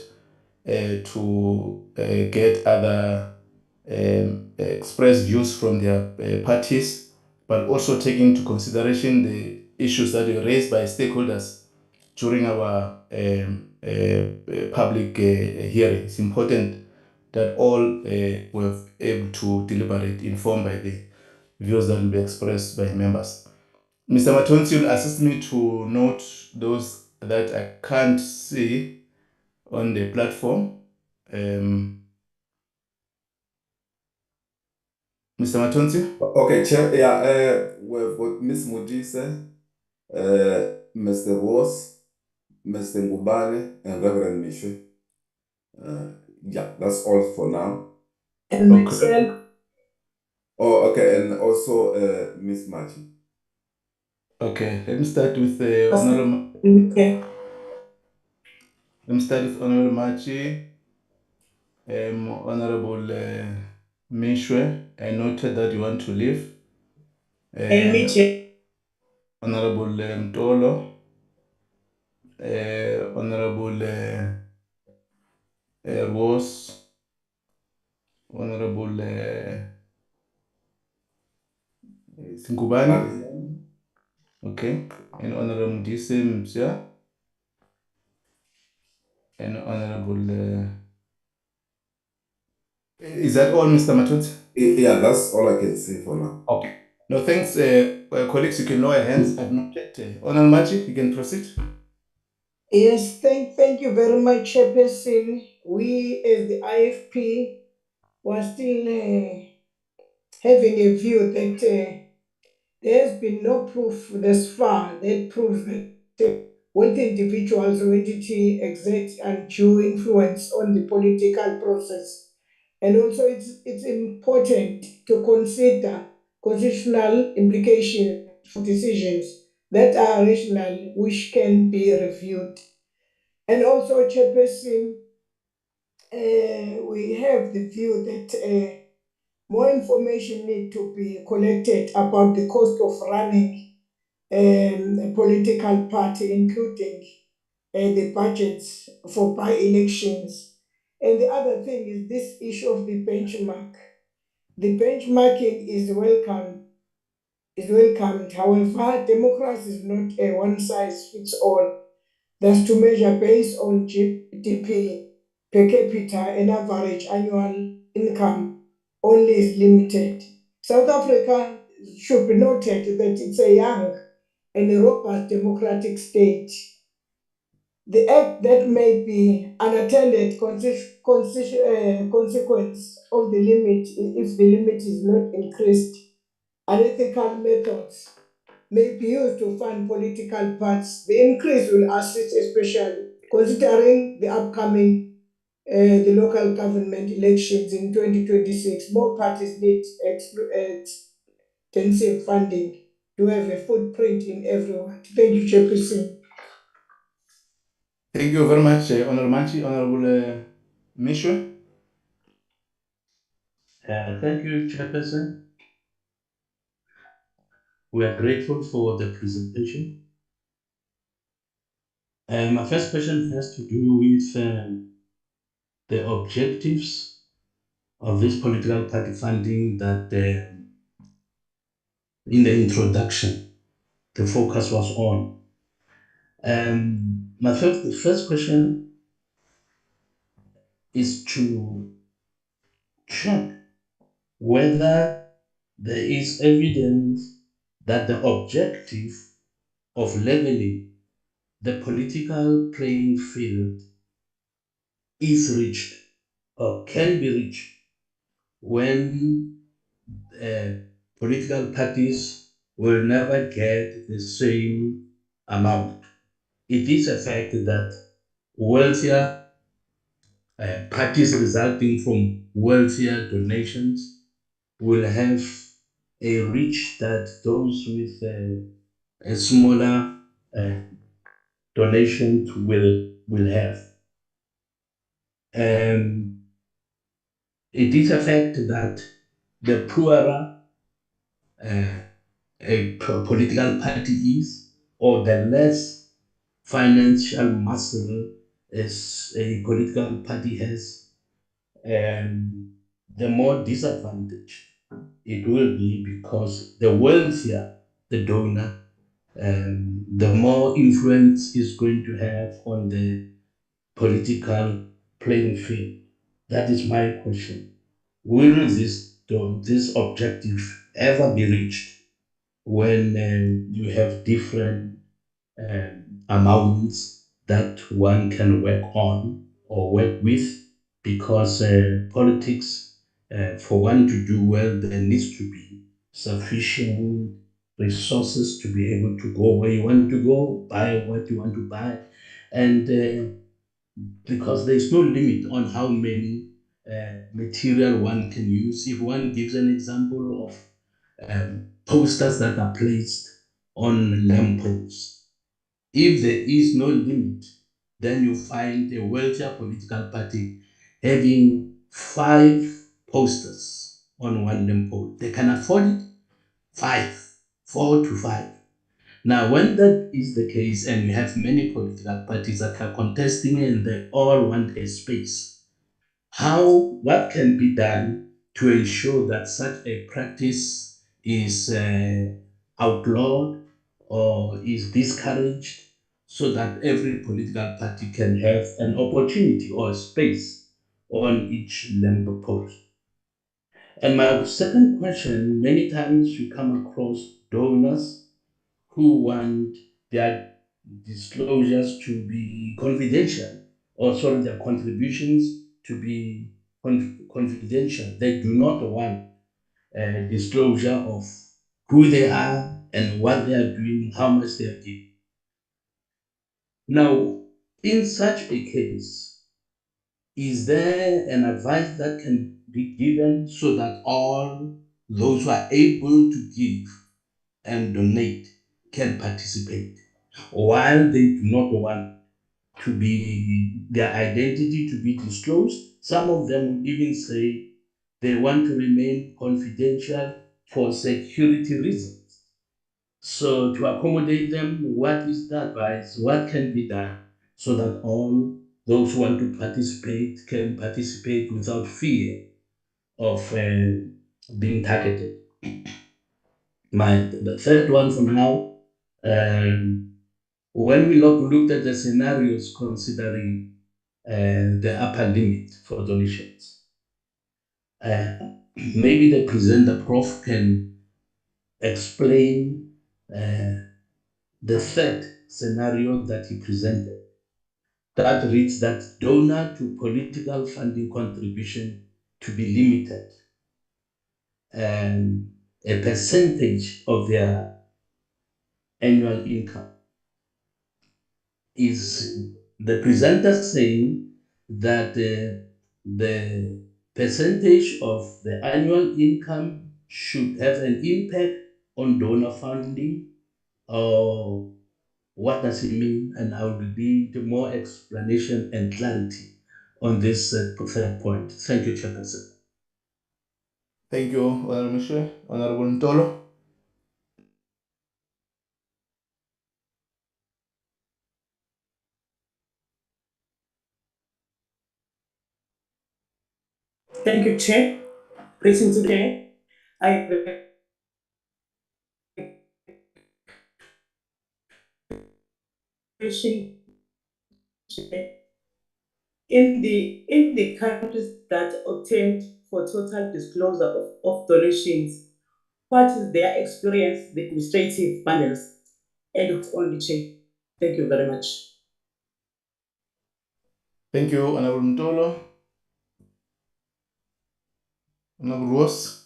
to get other express views from their parties, but also take into consideration the issues that were raised by stakeholders during our public hearing. It's important that all were able to deliberate informed by the views that will be expressed by members. Mr. Matonsi will assist me to note those that I can't see on the platform. Mr. Matonsi? Okay, Chair. Yeah, we've got Miss Modise, Mr. Ross, Mr. Ngubane, and Reverend Mishu. Yeah, that's all for now. And Okay. myself, Oh, okay, and also Miss Machi. Okay, let me start with Honorable. okay. Let me start with Honorable Machi. Honorable Mishwe, I noted that you want to leave. And me too. Honorable Mtolo, Honorable Rose, Honorable Sinkubani, okay, and Honorable Mdise Msia, and Honorable. Is that all, Mr. Matut? Yeah, that's all I can say for now. Okay. No, thanks, colleagues. You can lower your hands. I've noted. Honorable Machi, you can proceed. Yes, thank you very much, Chairperson. We, as the IFP, were still having a view that there has been no proof thus far that proves that wealthy individuals or entity exert undue influence on the political process. And also, it's important to consider constitutional implications for decisions that are rational, which can be reviewed. And also, Chairperson, we have the view that more information need to be collected about the cost of running a political party, including the budgets for by-elections. And the other thing is this issue of the benchmark. The benchmarking is welcomed. However, democracy is not a one size fits all. That's to measure based on GDP per capita and average annual income only is limited. South Africa should be noted that it's a young and a robust democratic state. The act that may be unattended consequence of the limit, if the limit is not increased, unethical methods may be used to fund political parties. The increase will assist, especially considering the upcoming the local government elections in 2026. More parties need extensive funding to have a footprint in everyone. Thank you, Chairperson. Thank you very much, Honorable Machi. Honorable Mishwe. Thank you, Chairperson. We are grateful for the presentation. My first question has to do with the objectives of this political party funding that in the introduction, the focus was on. The first question is to check whether there is evidence that the objective of leveling the political playing field is reached or can be reached when uh, political parties will never get the same amount. It is a fact that wealthier parties resulting from wealthier donations will have a reach that those with a smaller uh, donations will have. It is a fact that the poorer political party is, or the less financial muscle as a political party has, the more disadvantaged it will be, because the wealthier the donor, the more influence is going to have on the political playing field. That is my question. Will this objective ever be reached when you have different amounts that one can work on or work with because politics, for one to do well, there needs to be sufficient resources to be able to go where you want to go, buy what you want to buy, and because there's no limit on how many material one can use. If one gives an example of posters that are placed on lampposts, if there is no limit, then you find a wealthier political party having 5 posters on one lamppost. They can afford it, 4 to 5. Now, when that is the case, and you have many political parties that are contesting and they all want a space, what can be done to ensure that such a practice is outlawed or is discouraged so that every political party can have an opportunity or space on each member post? And my second question, many times we come across donors who want their disclosures to be confidential, or sorry, their contributions to be confidential. They do not want disclosure of who they are and what they are doing, how much they are giving. Now, in such a case, is there an advice that can be given so that all those who are able to give and donate can participate, while they do not want to be their identity to be disclosed? Some of them even say they want to remain confidential for security reasons. So to accommodate them, what is the advice? What can be done so that all those who want to participate can participate without fear of being targeted? The third one for now, um, when we looked at the scenarios considering the upper limit for donations, uh, maybe the presenter, Prof, can explain the third scenario that he presented that reads that donor to political funding contribution to be limited and a percentage of their annual income. Is the presenter saying that the percentage of the annual income should have an impact on donor funding, or what does it mean? And I will need more explanation and clarity on this third point. Thank you, Chairperson. Thank you, Honorable Mishe. Honorable Ntolo. Thank you, Chair. Greetings again. I have a question. In the countries that obtained for total disclosure of donations, what is their experience, the administrative bundles, and only, Chair? Thank you very much. Thank you, Honorable Ntolo. Honorable Ross.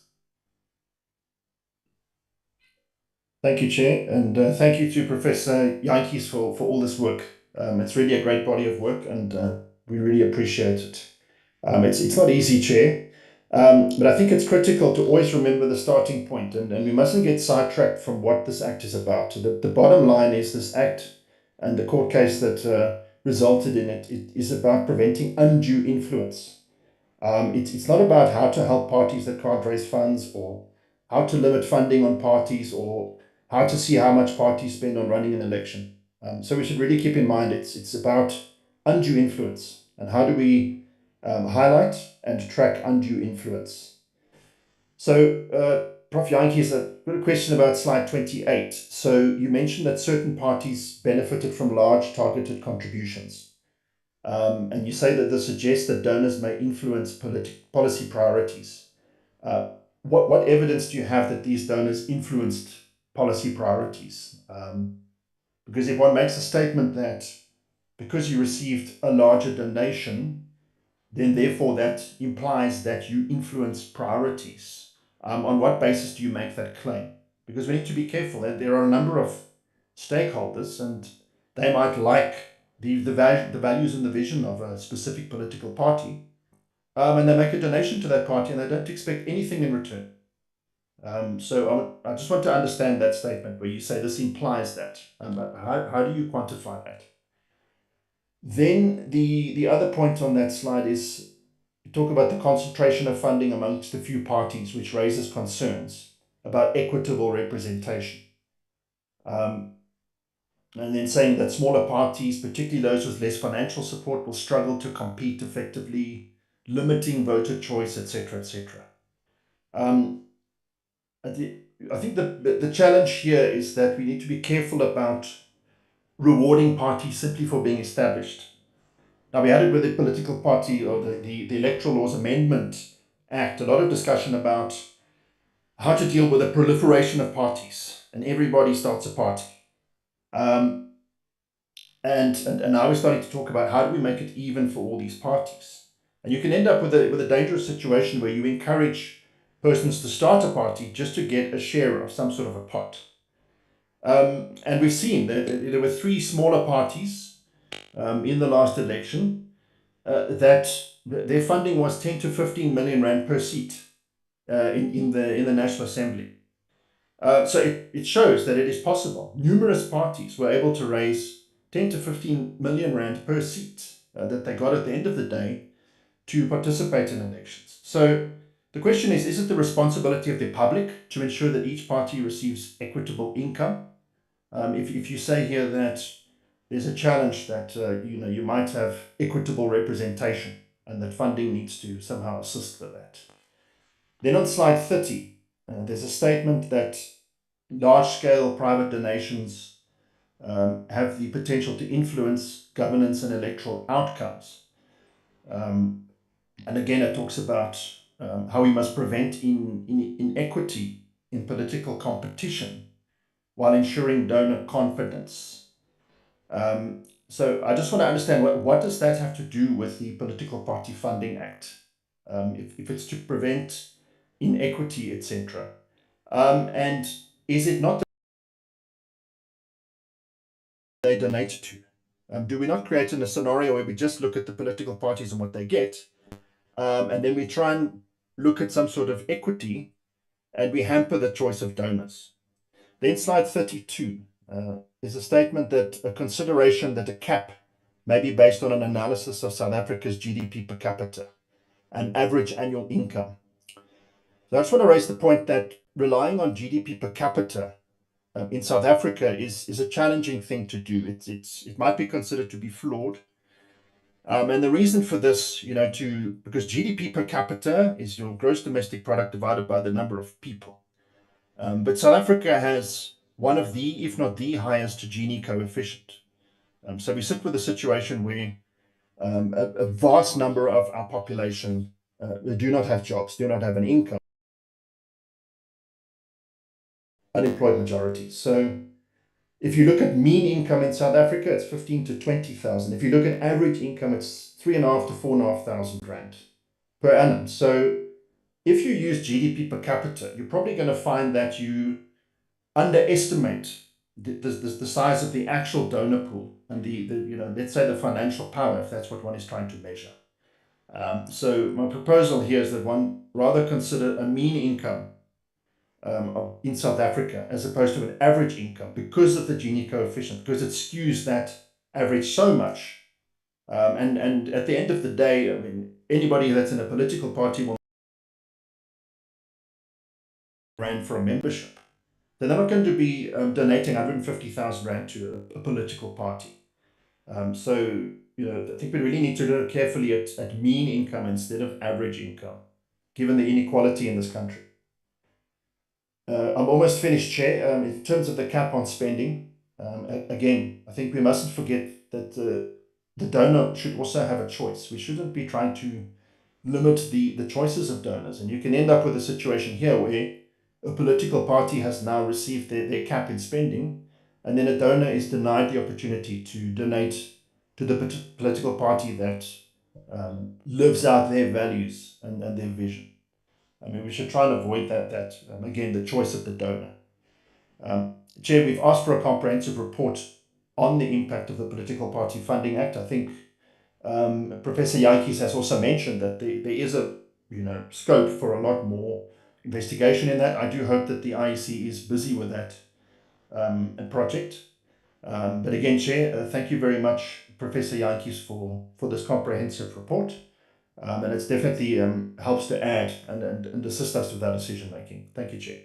Thank you, Chair, and thank you to Professor Yankees for all this work. It's really a great body of work, and we really appreciate it. It's not easy, Chair, but I think it's critical to always remember the starting point, and we mustn't get sidetracked from what this Act is about. The bottom line is this Act and the court case that resulted in it is about preventing undue influence. It's not about how to help parties that can't raise funds, or how to limit funding on parties, or how to see how much parties spend on running an election. So we should really keep in mind it's about undue influence, and how do we highlight and track undue influence. So Prof. Yankees, I've got a question about slide 28. So you mentioned that certain parties benefited from large targeted contributions. And you say that this suggests that donors may influence policy priorities. What evidence do you have that these donors influenced policy priorities? Because if one makes a statement that because you received a larger donation, then therefore that implies that you influence priorities. On what basis do you make that claim? Because we need to be careful that there are a number of stakeholders and they might like the values and the vision of a specific political party, and they make a donation to that party and they don't expect anything in return. So I just want to understand that statement where you say this implies that. How do you quantify that? Then the other point on that slide is you talk about the concentration of funding amongst a few parties, which raises concerns about equitable representation. And then saying that smaller parties, particularly those with less financial support, will struggle to compete effectively, limiting voter choice, etc., etc. I think the challenge here is that we need to be careful about rewarding parties simply for being established. Now, we had it with the political party or the Electoral Laws Amendment Act, a lot of discussion about how to deal with the proliferation of parties, and everybody starts a party. And now we're starting to talk about how do we make it even for all these parties. And you can end up with a dangerous situation where you encourage persons to start a party just to get a share of some sort of a pot. And we've seen that there were three smaller parties in the last election that their funding was 10 to 15 million rand per seat in the National Assembly. So it shows that it is possible. Numerous parties were able to raise 10 to 15 million rand per seat that they got at the end of the day to participate in elections. So the question is it the responsibility of the public to ensure that each party receives equitable income? If you say here that there's a challenge that you might have equitable representation and that funding needs to somehow assist with that. Then on slide 30, there's a statement that large-scale private donations have the potential to influence governance and electoral outcomes. And again, it talks about how we must prevent inequity in political competition while ensuring donor confidence. So I just want to understand what does that have to do with the Political Party Funding Act? If it's to prevent inequity, etc. And is it not that they donate to? Do we not create in a scenario where we just look at the political parties and what they get, and then we try and look at some sort of equity and we hamper the choice of donors? Then slide 32 is a statement that a consideration that a cap may be based on an analysis of South Africa's GDP per capita and average annual income. So I just want to raise the point that relying on GDP per capita in South Africa is a challenging thing to do. It might be considered to be flawed. And the reason for this, because GDP per capita is your gross domestic product divided by the number of people. But South Africa has one of the, if not the highest Gini coefficient. So we sit with a situation where a vast number of our population do not have jobs, do not have an income, unemployed majority. So if you look at mean income in South Africa, it's 15 to 20,000. If you look at average income, it's 3,500 to 4,500 rand per annum. So if you use GDP per capita, you're probably going to find that you underestimate the size of the actual donor pool and let's say the financial power, if that's what one is trying to measure. So my proposal here is that one rather consider a mean income in South Africa as opposed to an average income because of the Gini coefficient, because it skews that average so much. And at the end of the day, I mean, anybody that's in a political party will rand for a membership. They're not going to be donating 150,000 rand to a political party. So I think we really need to look carefully at mean income instead of average income, given the inequality in this country. I'm almost finished, Chair. In terms of the cap on spending, again, I think we mustn't forget that the donor should also have a choice. We shouldn't be trying to limit the choices of donors. And you can end up with a situation here where a political party has now received their cap in spending, and then a donor is denied the opportunity to donate to the political party that lives out their values and their vision. I mean, we should try and avoid that again, the choice of the donor. Chair, we've asked for a comprehensive report on the impact of the Political Party Funding Act. I think Professor Jantjies has also mentioned that there is a scope for a lot more investigation in that. I do hope that the IEC is busy with that project. But again, Chair, thank you very much, Professor Jantjies, for this comprehensive report. And it's definitely helps to add and assist us with our decision making. Thank you, Chair.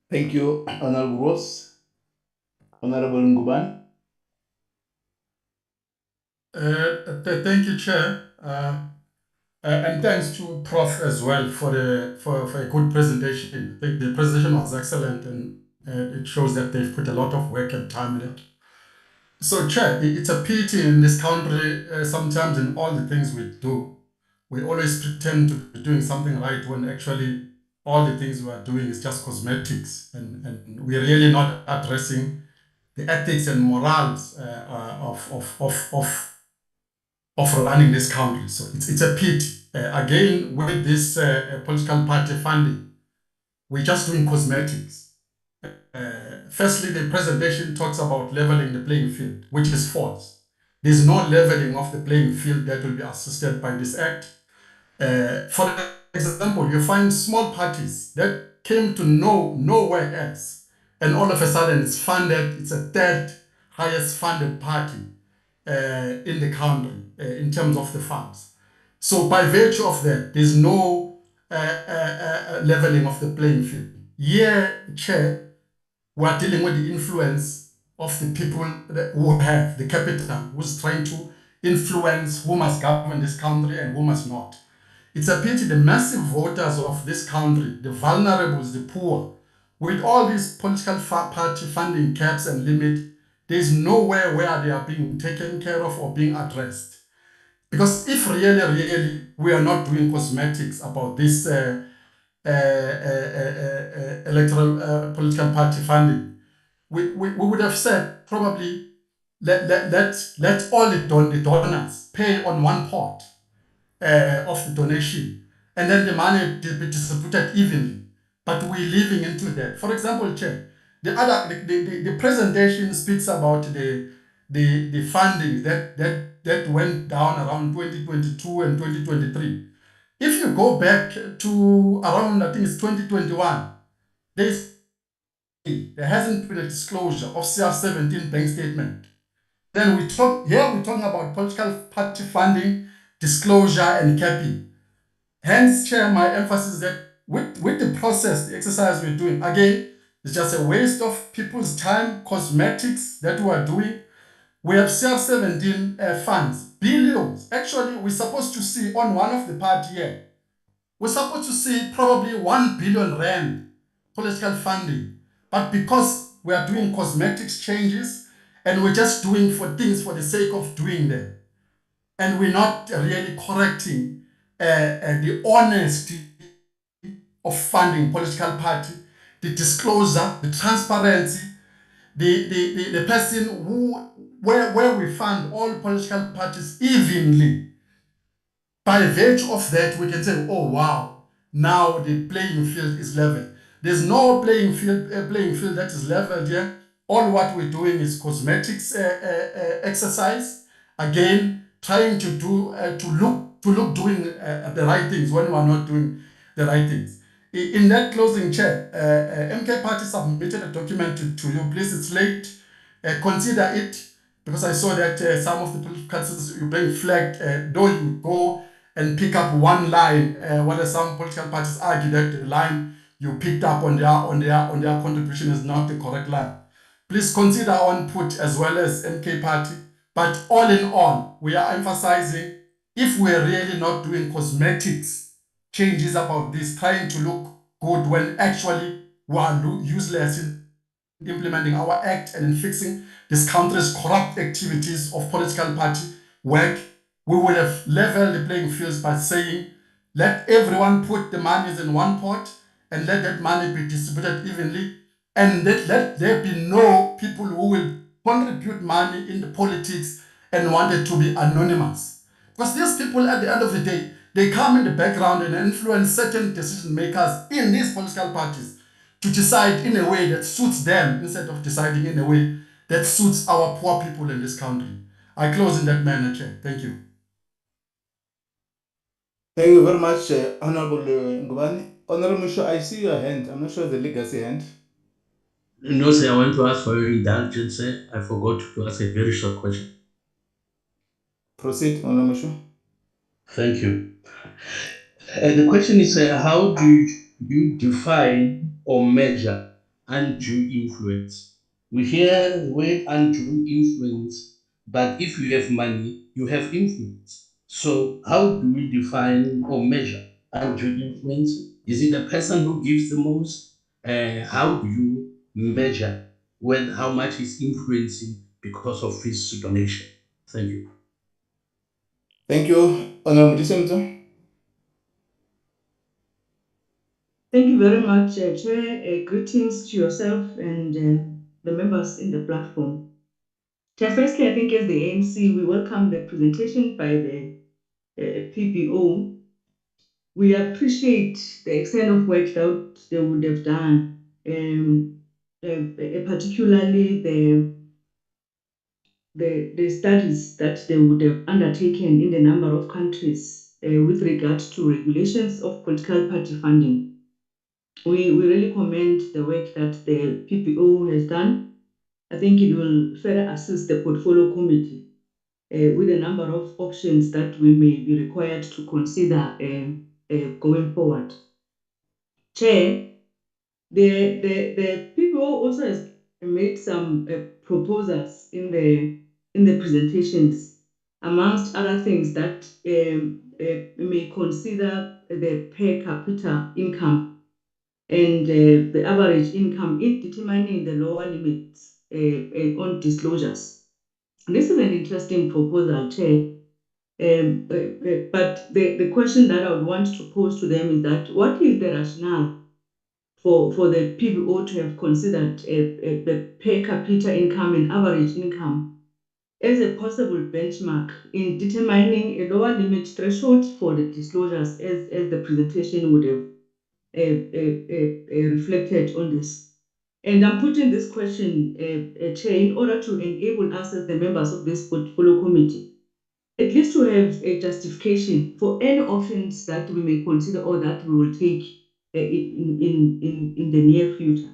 Thank you, Honorable Ross. Honorable Nguban. Thank you, Chair. And thanks to Prof as well for a good presentation. I think the presentation was excellent, and it shows that they've put a lot of work and time in it. So, Chair, it's a pity in this country, sometimes in all the things we do, we always pretend to be doing something right when actually all the things we are doing is just cosmetics, and we're really not addressing the ethics and morals of running this country. So it's a pity. Again, with this political party funding, we're just doing cosmetics. Firstly, the presentation talks about leveling the playing field, which is false. There's no leveling of the playing field that will be assisted by this act. For example, you find small parties that came to nowhere else, and all of a sudden it's funded, it's a third highest funded party in the country in terms of the funds. So by virtue of that, there's no leveling of the playing field. Here, Chair, we are dealing with the influence of the people who have the capital, who's trying to influence who must govern this country and who must not. It's a pity the massive voters of this country, the vulnerables, the poor, with all these political party funding caps and limit, there's nowhere where they are being taken care of or being addressed. Because if really we are not doing cosmetics about this electoral political party funding, we would have said probably let all the donors pay on one pot of the donation, and then the money be distributed evenly. But we're living into that. For example, Chair, the presentation speaks about the funding that went down around 2022 and 2023. If you go back to around, I think it's 2021, there hasn't been a disclosure of CR17 bank statement. Then we're talking about political party funding, disclosure, and capping. Hence, Chair, my emphasis is that with the process, the exercise we're doing, again, it's just a waste of people's time, cosmetics that we are doing. We have CR17 funds, billions. Actually, we're supposed to see on one of the part here, we're supposed to see probably 1 billion rand political funding. But because we are doing cosmetics changes and we're just doing for things for the sake of doing them, and we're not really correcting the honesty of funding political party, the disclosure, the transparency, the person where we fund all political parties evenly. By virtue of that, we can say, oh wow, now the playing field is level. There's no playing field that is leveled here. All what we're doing is cosmetics exercise. Again, trying to do to look doing the right things when we are not doing the right things. In that closing, Chair, MK Party submitted a document to you. Please, it's late. Consider it, because I saw that some of the political parties you being flagged, though you go and pick up one line, whether some political parties argue that the line you picked up on their contribution is not the correct line. Please consider on put as well as MK Party. But all in all, we are emphasizing, if we're really not doing cosmetics changes about this, trying to look good when actually we are useless in implementing our act and in fixing this country's corrupt activities of political party work, we would have leveled the playing fields by saying, let everyone put the monies in one pot and let that money be distributed evenly, and let there be no people who will contribute money in the politics and want it to be anonymous. Because these people, at the end of the day, they come in the background and influence certain decision makers in these political parties to decide in a way that suits them instead of deciding in a way that suits our poor people in this country. I close in that manner, Chair. Thank you. Thank you very much, Honorable Ngubane. Honorable Musho, I see your hand. I'm not sure the legacy hand. No, sir, I want to ask for your indulgence, sir. I forgot to ask a very short question. Proceed, Honorable Musho. Thank you. The question is, how do you define or measure undue influence? We hear the word undue influence, but if you have money, you have influence. So how do we define or measure undue influence? Is it the person who gives the most? How do you measure how much is influencing because of his donation? Thank you. Thank you, Honorable Disemto. Thank you very much, Chair. Greetings to yourself and the members in the platform. Chair, firstly, I think as the ANC, we welcome the presentation by the PPO. We appreciate the extent of work that they would have done, particularly the studies that they would have undertaken in a number of countries with regard to regulations of political party funding. We really commend the work that the PPO has done. I think it will further assist the portfolio committee with a number of options that we may be required to consider going forward. Chair, the PPO also has made some proposals in the presentations, amongst other things that we may consider the per capita income and the average income in determining the lower limits on disclosures. This is an interesting proposal, Chair. But the question that I would want to pose to them is that what is the rationale for the PBO to have considered the per capita income and average income as a possible benchmark in determining a lower limit threshold for the disclosures as the presentation would have reflected on this. And I'm putting this question, Chair, in order to enable us as the members of this portfolio committee, at least to have a justification for any options that we may consider or that we will take in the near future.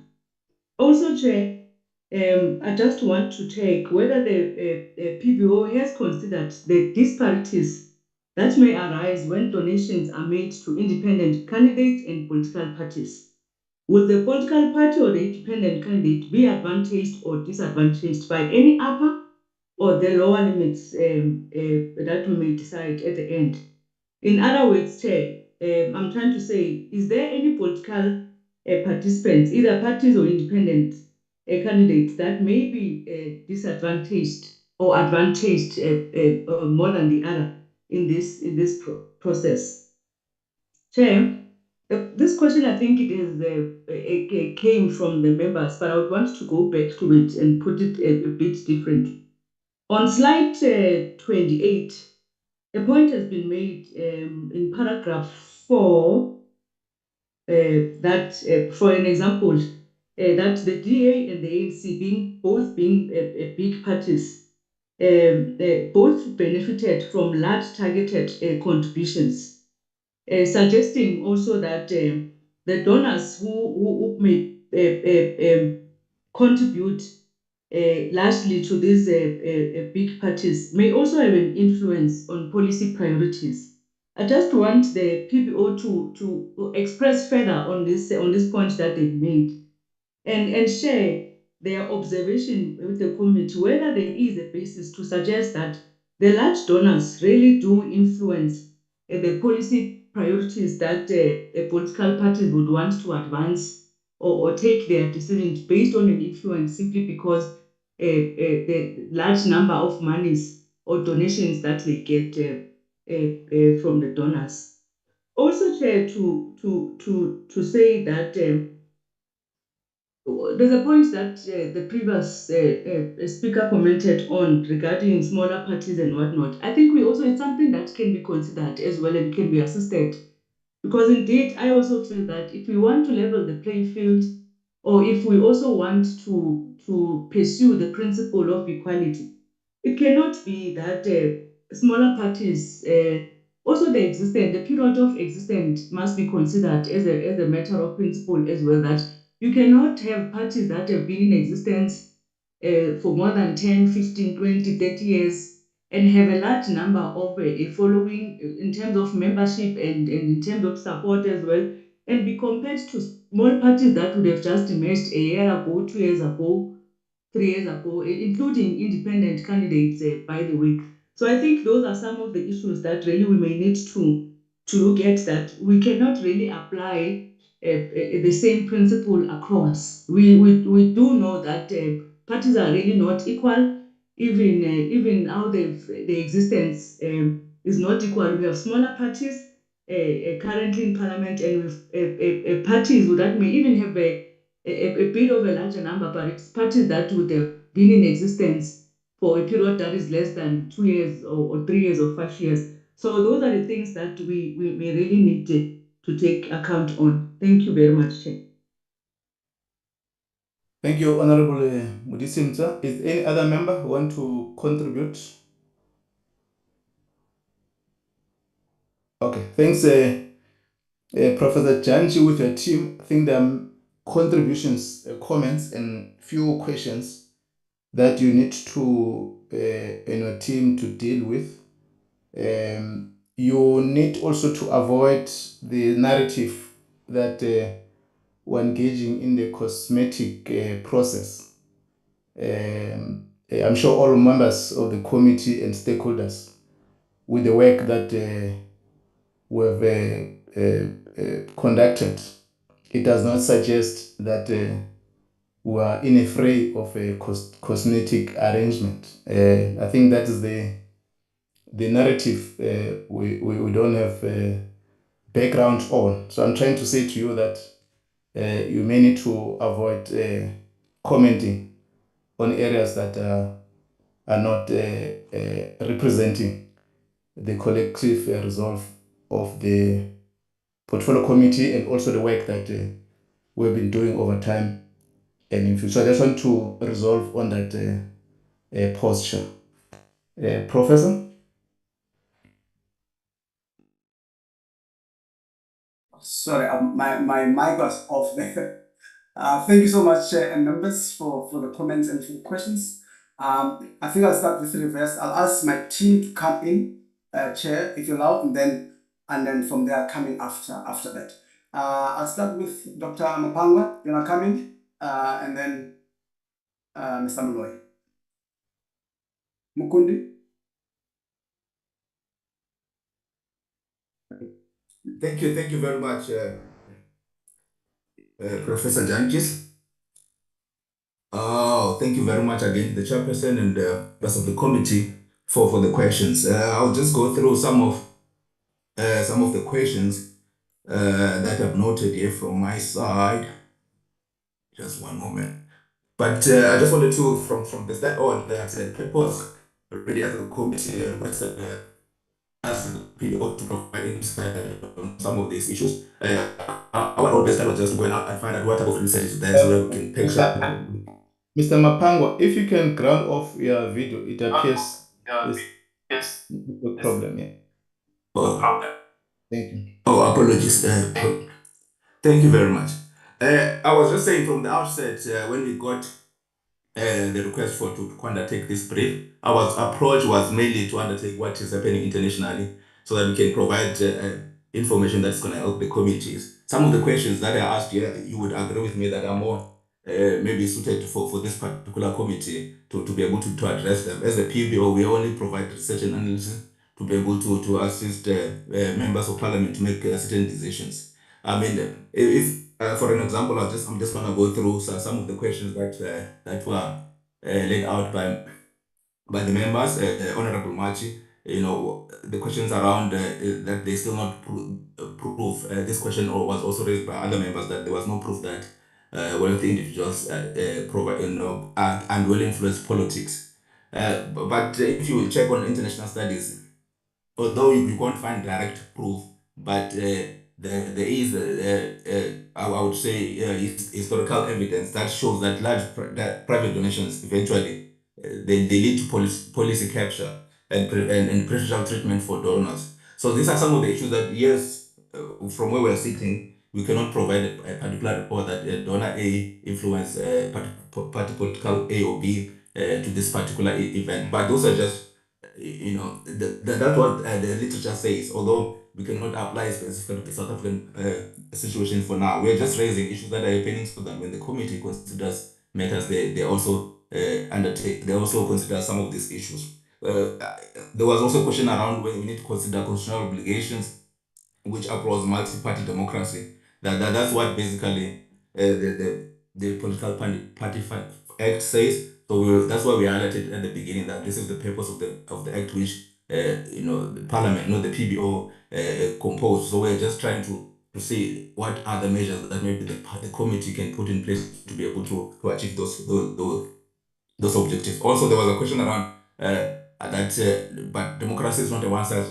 Also, Chair, I just want to check whether the PBO has considered the disparities that may arise when donations are made to independent candidates and political parties. Will the political party or the independent candidate be advantaged or disadvantaged by any upper or the lower limits that we may decide at the end? In other words, Chair, I'm trying to say, is there any political participants, either parties or independent candidates, that may be disadvantaged or advantaged more than the other in this process? Chair, this question, I think it came from the members, but I would want to go back to it and put it a bit different. On slide 28, a point has been made in paragraph 4 that, for an example, that the DA and the ANC both being big parties, both benefited from large targeted contributions, suggesting also that the donors who may contribute largely to these big parties may also have an influence on policy priorities. I just want the PBO to express further on this point that they've made and share their observation with the committee whether there is a basis to suggest that the large donors really do influence the policy priorities that the political parties would want to advance or take their decisions based on an influence simply because the large number of monies or donations that they get from the donors. Also, Chair, to say that there's a point that the previous speaker commented on regarding smaller parties and whatnot. I think it's something that can be considered as well and can be assisted. Because indeed, I also feel that if we want to level the playing field, or if we also want to pursue the principle of equality, it cannot be that smaller parties, also the period of existence must be considered as a matter of principle as well, that you cannot have parties that have been in existence for more than 10, 15, 20, 30 years and have a large number of a following in terms of membership and in terms of support as well, and be compared to small parties that would have just emerged a year ago, 2 years ago, 3 years ago, including independent candidates, by the way. So I think those are some of the issues that really we may need to look at, that we cannot really apply the same principle across. We do know that parties are really not equal, even how the existence is not equal. We have smaller parties currently in parliament, and with parties that may even have a bit of a larger number, but it's parties that would have been in existence for a period that is less than 2 years or 3 years or 5 years. So those are the things that we really need to take account on. Thank you very much, Chair. Thank you, Honorable Mudisimza. Is any other member who want to contribute? Okay, thanks, Professor Janchi with your team. I think there are contributions, comments, and few questions that you need to in your team to deal with. You need also to avoid the narrative that we're engaging in the cosmetic process. I'm sure all members of the committee and stakeholders with the work that we've conducted, it does not suggest that we are in a fray of a cosmetic arrangement. I think that is the narrative we don't have background on. So I'm trying to say to you that you may need to avoid commenting on areas that are not representing the collective resolve of the portfolio committee and also the work that we've been doing over time and in future. So I just want to resolve on that posture. Professor? Sorry, my mic was off there. Thank you so much, Chair and members, for the comments and for the questions. I think I'll start with the reverse. I'll ask my team to come in, Chair, if you allow, and then from there coming after that. I'll start with Dr. Mapangwa. You're not coming, and then Mr. Malloy. Mukundi. Thank you very much, Professor Jankis. Oh, thank you very much again to the chairperson and rest of the committee for the questions. I'll just go through some of the questions that I've noted here from my side. Just one moment. But I just wanted to, from the start on, that purpose already as a committee requested as PO to provide insight on some of these issues. Our role basically was just going out and find out what type of research is there so that we can take Mr. Mapangwa, if you can ground off your video, it appears there's no problem here. Oh, thank you. Oh, apologies. Thank you very much. I was just saying from the outset, when we got the request to undertake this brief, our approach was mainly to undertake what is happening internationally so that we can provide information that's going to help the communities. Some of the questions that I asked here, you would agree with me that are more maybe suited for this particular committee to be able to address them. As a PBO, we only provide research and analysis to be able to assist members of parliament to make certain decisions. I mean, if for an example, I'm just gonna go through some of the questions that were laid out by the members, Honorable Machi. You know, the questions around that they still not proof. This question was also raised by other members that there was no proof that wealthy individuals provide, and will influence politics. But if you check on international studies, although you can't find direct proof, but there is, I would say, historical evidence that shows that that private donations eventually they lead to policy capture and preferential treatment for donors. So these are some of the issues that, yes, from where we're sitting, we cannot provide a particular report that donor A influenced party political A or B to this particular event. But those are just, that's what the literature says, although we cannot apply specifically to the South African situation for now. We're just raising issues that are happening so that when the committee considers matters, they also they also consider some of these issues. There was also a question around when we need to consider constitutional obligations, which upholds multi-party democracy. That's what basically the political act says. So that's why we highlighted at the beginning that this is the purpose of the act, which the parliament, the PBO composed. So we're just trying to see what are the measures that maybe the committee can put in place to be able to achieve those objectives. Also, there was a question around that, but democracy is not a one size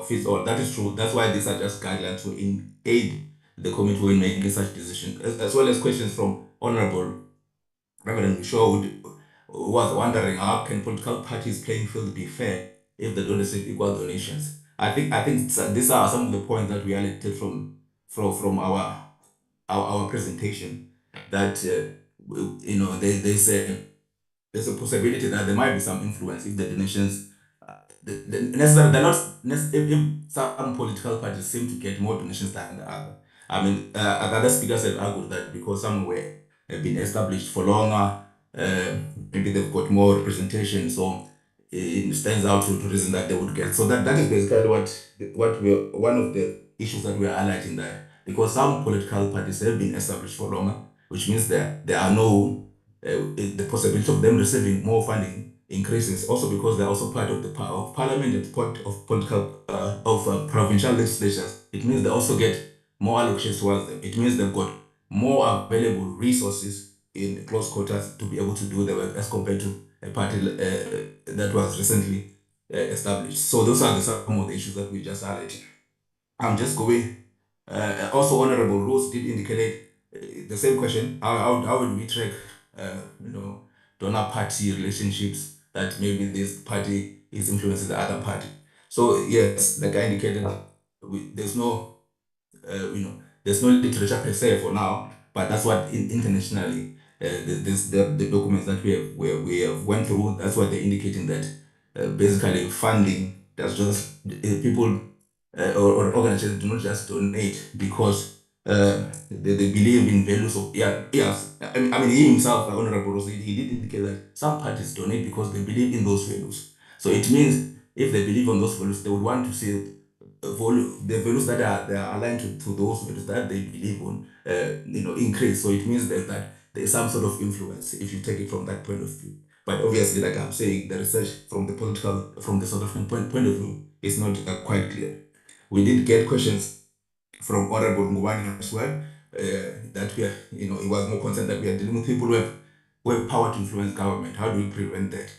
fits all. That is true. That's why these are just guidelines to aid the committee in making such decisions, as well as questions from Honorable Reverend Shaw, who was wondering how can political parties playing field be fair if they don't receive equal donations. I think these are some of the points that we highlighted from our presentation. That there's a possibility that there might be some influence if the donations, they're not if some political parties seem to get more donations than the other. I mean, other speakers have argued that because some have been established for longer, maybe they've got more representation, so it stands out to reason that they would get. So that is basically what we one of the issues that we are highlighting there, because some political parties have been established for longer, which means that there are no the possibility of them receiving more funding increases, also because they're also part of the power of parliament and part of political provincial legislatures. It means they also get more allocations towards them. It means they've got more available resources in close quarters to be able to do the work as compared to a party that was recently established. So those are some of the issues that we just highlighted. I'm just going. Also, Honorable Rose did indicate the same question. How would we track, donor party relationships that maybe this party is influencing the other party? So yes, like I indicated, there's no there's no literature per se for now, but that's what internationally, the documents that we have went through, that's what they're indicating, that basically funding, that's just people or organizations do not just donate because they believe in values of, yeah, yes. I mean, he himself, Honorable Rose, he did indicate that some parties donate because they believe in those values. So it means if they believe in those values, they would want to see the values that are aligned to those values that they believe on, increase. So it means that there's some sort of influence if you take it from that point of view. But obviously, like I'm saying, the research from the South African point of view is not quite clear. We did get questions from Honorable Ngubani as well, that we are, it was more concerned that we are dealing with people who have power to influence government. How do we prevent that?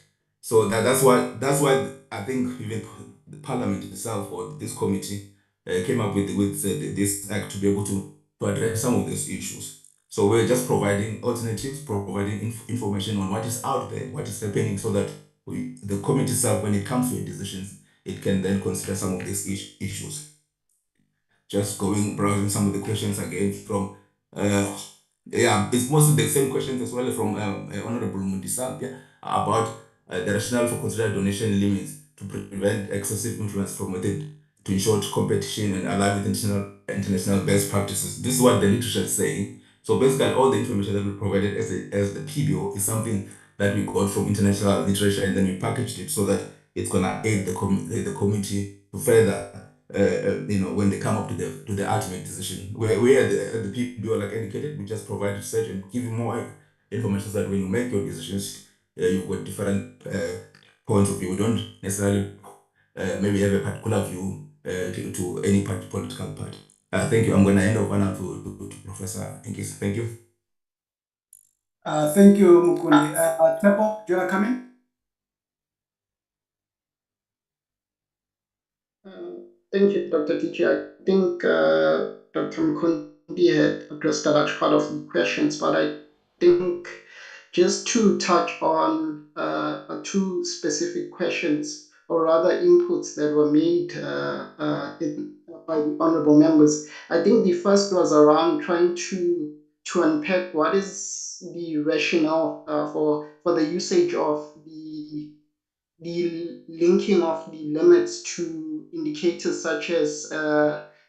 So that's why I think even the parliament itself, or this committee, came up with this act to be able to address some of these issues. So we're just providing alternatives, providing information on what is out there, what is happening, so that the committee itself, when it comes to decisions, it can then consider some of these issues. Just going browsing some of the questions again from yeah, it's mostly the same questions as well from Honorable Mundisapia about the rationale for considering donation limits to prevent excessive influence from within, to ensure competition and align with international best practices. This is what the literature is saying. So basically, all the information that we provided as the PBO is something that we got from international literature, and then we packaged it so that it's gonna aid the committee to further, when they come up to the ultimate decision. We at the PBO, like indicated, we just provide research and give you more information so that when you make your decisions, you've got different points of view. We don't necessarily maybe have a particular view to any political party. Thank you. I'm going to hand over now to Professor Enkis. Thank you. Thank you, Mukundi. Tepo, do you want to come in? Thank you, Dr. TJ. I think Dr. Mukundi had addressed a large part of the questions, but I think just to touch on two specific questions, or rather inputs that were made by the honorable members. I think the first was around trying to unpack what is the rationale for the usage of the linking of the limits to indicators such as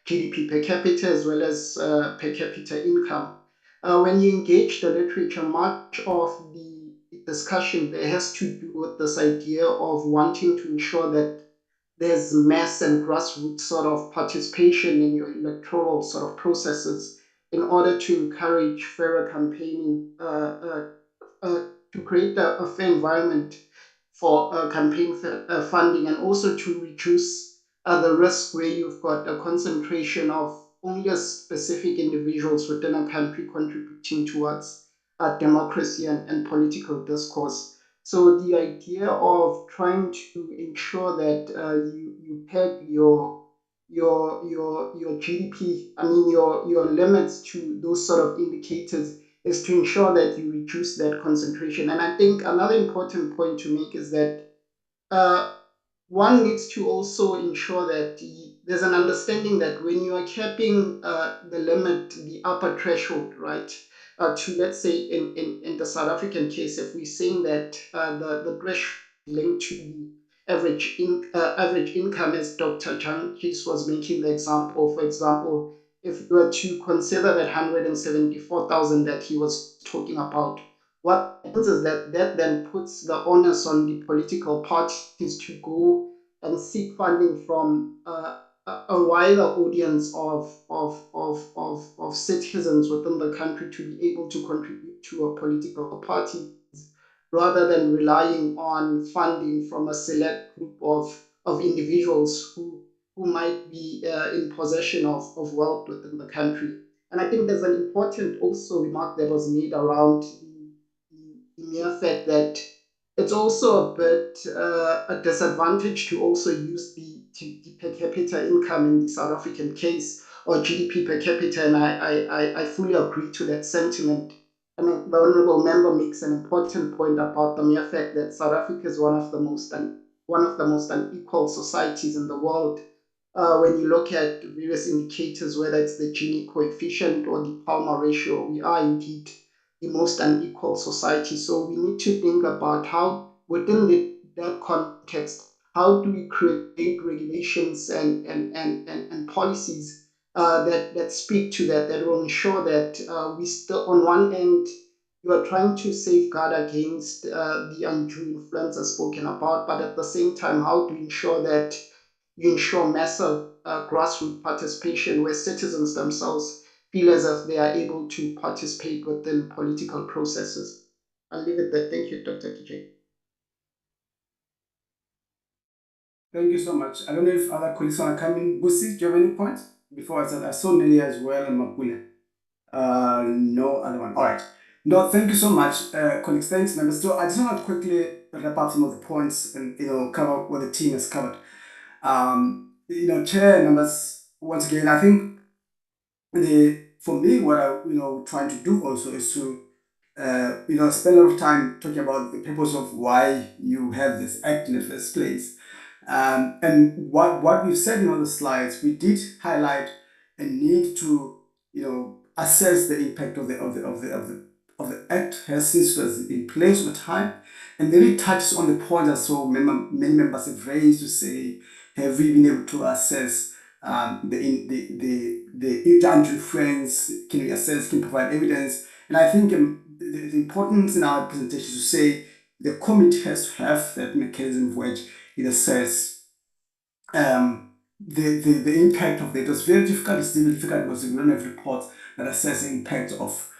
GDP per capita as well as per capita income. When you engage the literature, much of the discussion there has to do with this idea of wanting to ensure that there's mass and grassroots sort of participation in your electoral sort of processes in order to encourage fairer campaigning, to create a fair environment for campaign funding, and also to reduce the risk where you've got a concentration of only a specific individuals within a country contributing towards democracy and political discourse. So the idea of trying to ensure that you peg your GDP, I mean your limits to those sort of indicators is to ensure that you reduce that concentration. And I think another important point to make is that uh, one needs to also ensure that there's an understanding that when you are capping the limit, the upper threshold, right, to let's say in the South African case, if we're saying that the threshold linked to the average income, as Dr. Jankis was making the example, for example, if you were to consider that 174,000 that he was talking about, what happens is that that then puts the onus on the political parties to go and seek funding from a wider audience of citizens within the country to be able to contribute to a political party, rather than relying on funding from a select group of individuals who might be in possession of wealth within the country. And I think there's an important also remark that was made around the mere fact that it's also a bit a disadvantage to also use the per capita income in the South African case, or GDP per capita, and I fully agree to that sentiment. I mean, the honourable member makes an important point about the mere fact that South Africa is one of the most unequal societies in the world. When you look at various indicators, whether it's the Gini coefficient or the Palmer ratio, we are indeed the most unequal society. So we need to think about how, within that context, how do we create regulations and policies that speak to that, that will ensure that we still, on one end, you are trying to safeguard against the undue influence as spoken about, but at the same time, how to ensure that you ensure massive grassroots participation where citizens themselves feel as if they are able to participate within political processes. I'll leave it there. Thank you, Dr. TJ. Thank you so much. I don't know if other colleagues want to come in. Busi, do you have any points? Before I said, I saw Nelly as well and Mapule. No other one. All right. No, thank you so much, colleagues. Thanks, members. So I just want to quickly wrap up some of the points and cover what the team has covered. Chair members. Once again, I think for me, what I trying to do also is to spend a lot of time talking about the purpose of why you have this act in the first place. And what we've said in all the slides, we did highlight a need to assess the impact of the act has since it was in place over time, and then it touches on the point that many members have raised to say, have we been able to assess the influence? Can we assess? Can we provide evidence? And I think the importance in our presentation is to say the committee has to have that mechanism which it assess the impact of it. It was very difficult. It's still difficult because we don't have reports that assess the impact of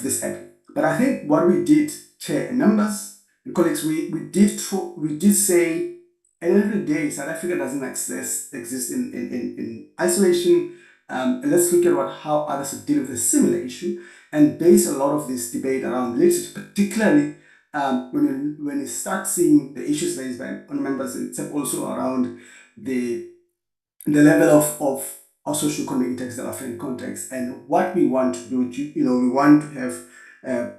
this act. But I think what we did, Chair and members and colleagues, we did say at the end of the day, South Africa doesn't exist in isolation. And let's look at how others are dealing with a similar issue and base a lot of this debate around literature, particularly when you start seeing the issues raised by members, it's also around the level of our socio-economic index that are in context and what we want to do. We want to have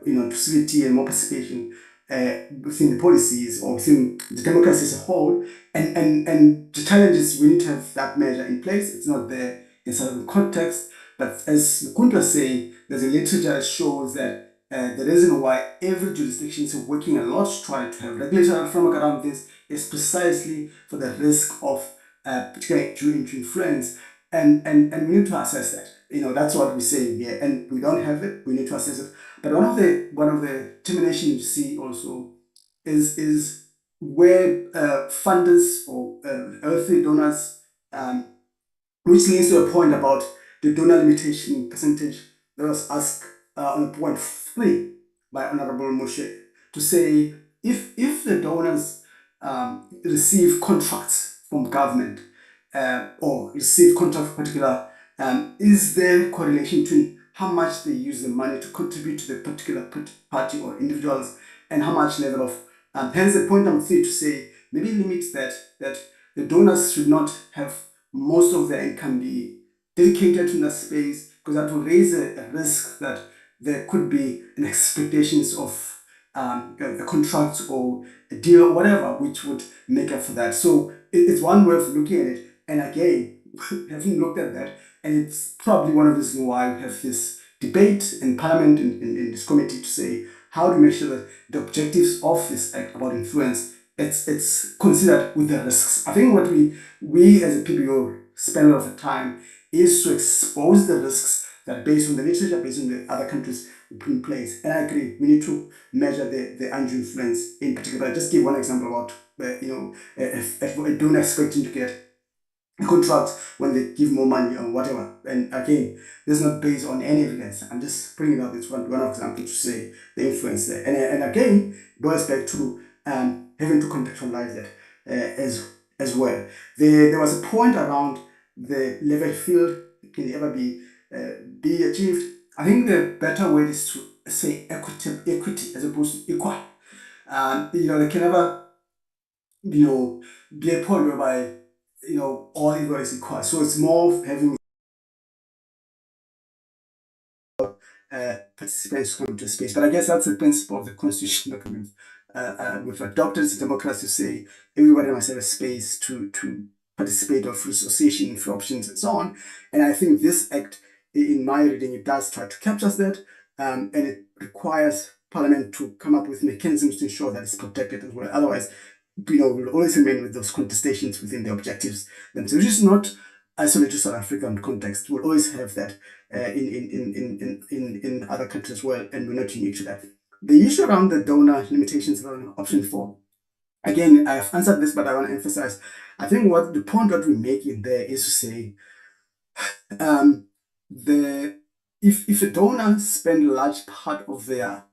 inclusivity and more participation within the policies or within the democracy as a whole. And the challenge is we need to have that measure in place. It's not there in certain context, but as Kuntu was saying, there's a literature that shows that the reason why every jurisdiction is working a lot to try to have regulatory framework around this is precisely for the risk of particularly due into influence. And we need to assess that. That's what we say here. And we don't have it, we need to assess it. But one of the terminations you see also is where funders or earthly donors, which leads to a point about the donor limitation percentage that was asked on point 3 by Honorable Moshe, to say if the donors receive contracts from government or receive contracts in particular, is there correlation between how much they use the money to contribute to the particular party or individuals and how much level of hence the point number 3 to say maybe limits that the donors should not have most of their income be dedicated to that space, because that will raise a risk that there could be an expectations of a contract or a deal or whatever which would make up for that. So it's one way of looking at it. And again, having looked at that, and it's probably one of the reasons why we have this debate in Parliament in this committee to say how to make sure that the objectives of this act about influence it's considered with the risks. I think what we as a PBO spend a lot of time is to expose the risks that based on the literature, based on the other countries we put in place. And I agree, we need to measure the undue influence in particular. But I'll just give one example about, if I don't expect him to get contract when they give more money or whatever. And again, this is not based on any evidence. I'm just bringing out this one example to say the influence there. And again, goes back to having to contextualize that as well. There was a point around the level field can ever be achieved. I think the better way is to say equity as opposed to equal. There can never be a point whereby all everybody is equal. So it's more of having participants come into space. But I guess that's the principle of the constitution document. We've adopted as a democracy to say everybody must have a space to participate or free association, free options, and so on. And I think this act, in my reading, it does try to capture that, and it requires Parliament to come up with mechanisms to ensure that it's protected as well. Otherwise, we'll always remain with those contestations within the objectives themselves, which is not isolated to South African context. We'll always have that in other countries as well, and we're not unique to that. The issue around the donor limitations around option 4, again, I have answered this, but I want to emphasize, I think what the point that we're making there is to say, if a donor spend a large part of their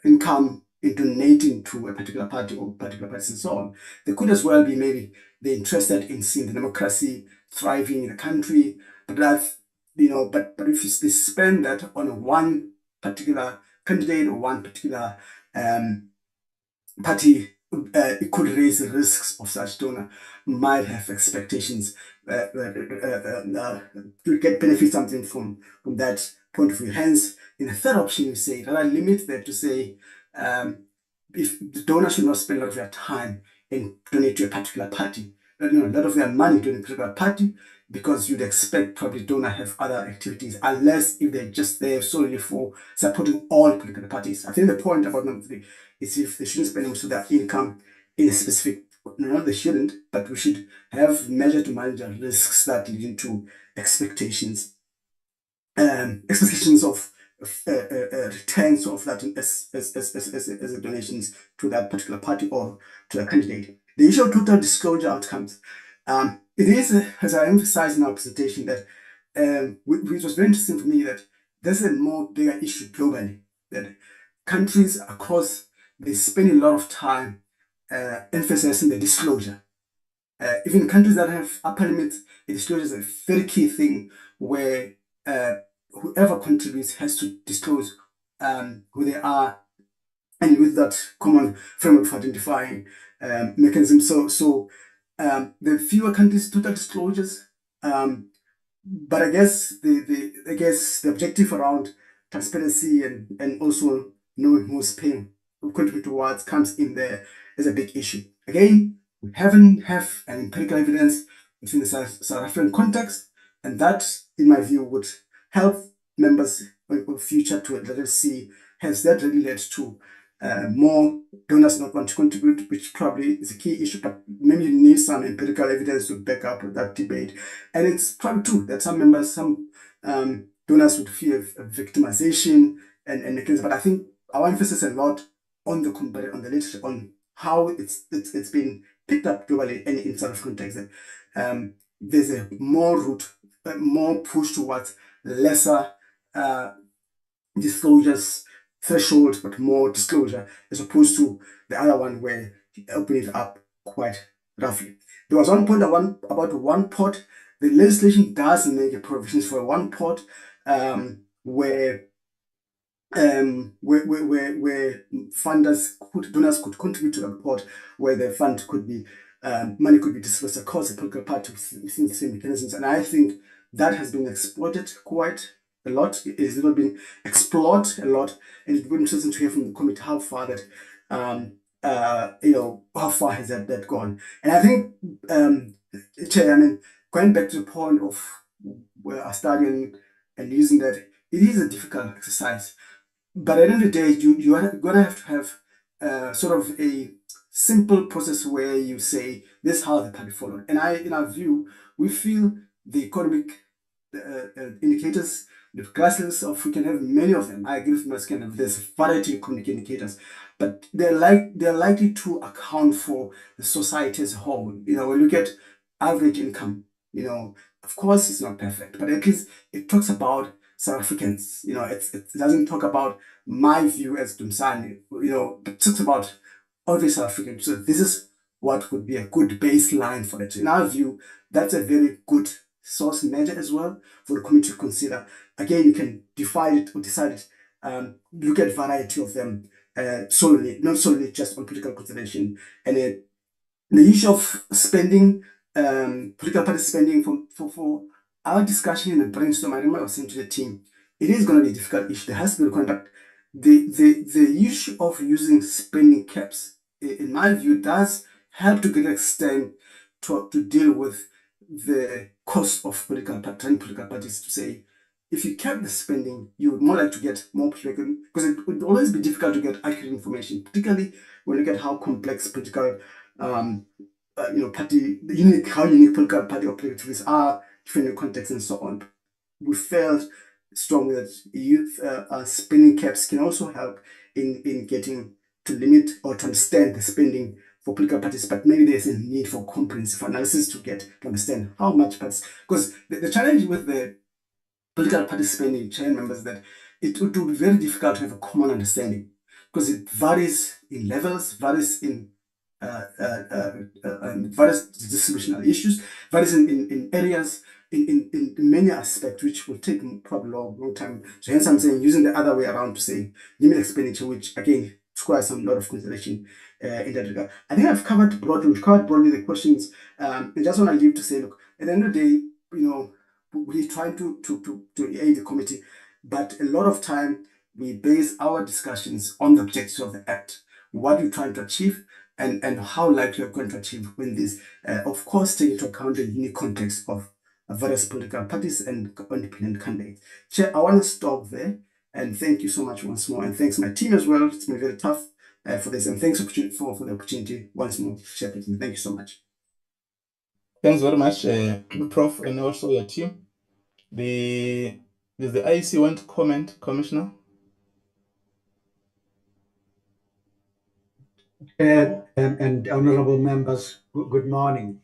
income in donating to a particular party or particular parties and so on, they could as well be maybe they're interested in seeing the democracy thriving in the country, but that but if they spend that on one particular candidate or one particular party, it could raise the risks of such donor might have expectations to get benefit something from that point of view. Hence, in the third option, you say rather limit that to say if the donor should not spend a lot of their time in donate to a particular party, a lot of their money to a particular party, because you'd expect probably donor have other activities, unless if they're just there solely for supporting all political parties. I think the point about number 3 is if they shouldn't spend most of their income in a specific, no, they shouldn't, but we should have measure to manage the risks that lead into expectations of returns of that as a donations to that particular party or to a candidate. The issue of total disclosure outcomes. It is, as I emphasized in our presentation, that which was very interesting for me, that there's a more bigger issue globally, that countries across, they spend a lot of time emphasizing the disclosure. Even countries that have upper limits, a disclosure is a very key thing where whoever contributes has to disclose who they are, and with that common framework for identifying mechanism. So the fewer countries, total disclosures. But I guess the objective around transparency and also knowing who's paying, who contribute towards, comes in there as a big issue. Again, we haven't have an empirical evidence within the South African context, and that, in my view, would help members in future to let us see, has that really led to more donors not want to contribute, which probably is a key issue, but maybe you need some empirical evidence to back up that debate. And it's probably true that some members, some donors would fear victimization and mechanisms, but I think our emphasis a lot on the literature, on how it's been picked up globally and in South African context. There's a more route, more push towards lesser disclosures threshold, but more disclosure, as opposed to the other one where you open it up quite roughly. There was one point about one pot. The legislation does make a provisions for one pot where funders donors could contribute to a pot where the fund could be money could be dispersed across the political party within the same mechanisms. And I think that has been exploited quite a lot. It has not been explored a lot, and it would be interesting to hear from the committee how far that how far has that gone. And I think Chair, I mean, going back to the point of studying and using that, it is a difficult exercise. But at the end of the day, you are going to have sort of a simple process where you say, this is how the party followed. And in our view, we feel the economic indicators, the classes of, we can have many of them. I agree with Muskin, there's a variety of economic indicators, but they're likely to account for the society as a whole. When you look at average income, of course it's not perfect, but at least it talks about South Africans. It doesn't talk about my view as Dumsani, it talks about every South African. So this is what would be a good baseline for it. In our view, that's a very good source measure as well for the committee to consider. Again, you can divide it or decide it, look at variety of them solely, not solely just on political consideration. And the issue of spending, political party spending for our discussion in the brainstorm, I remember I was saying to the team, it is going to be a difficult issue. There has to be conduct. The issue of using spending caps, in my view, does help to a great extent to deal with the cost of political parties, to say, if you cap the spending, you would more like to get more political, because it would always be difficult to get accurate information, particularly when you look at how complex political how unique political party operatives are, different contexts and so on. We felt strongly that youth spending caps can also help in getting to limit or to understand the spending for political parties, but maybe there's a need for comprehensive analysis to understand how much parties, because the challenge with the political party spending, chair members, that it would be very difficult to have a common understanding, because it varies in levels, varies in various distributional issues, varies in areas, in many aspects, which will take probably a long time. So hence I'm saying using the other way around to say limit expenditure, which again requires a lot of consideration in that regard. I think we've covered broadly the questions. I just want to leave to say, look, at the end of the day, we're trying to aid the committee, but a lot of time we base our discussions on the objectives of the Act, what we're trying to achieve, and how likely we're going to achieve when this, of course, take into account the unique context of various political parties and independent candidates. Chair, I want to stop there, and thank you so much once more, and thanks my team as well. It's been very tough for this, and thanks for the opportunity once more, Chair. Thank you so much. Thanks very much, Prof, and also your team. Does the IEC want to comment, Commissioner? And honorable members, good morning.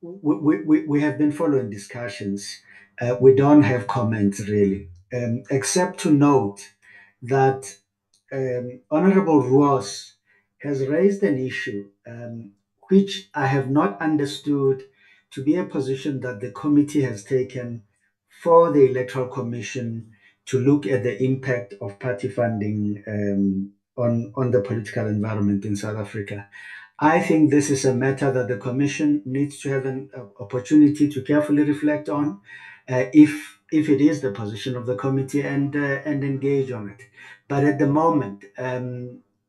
We have been following discussions. We don't have comments really, except to note that Honorable Ross has raised an issue which I have not understood to be a position that the committee has taken for the Electoral Commission to look at the impact of party funding on the political environment in South Africa. I think this is a matter that the Commission needs to have an opportunity to carefully reflect on, if it is the position of the committee, and engage on it. But at the moment,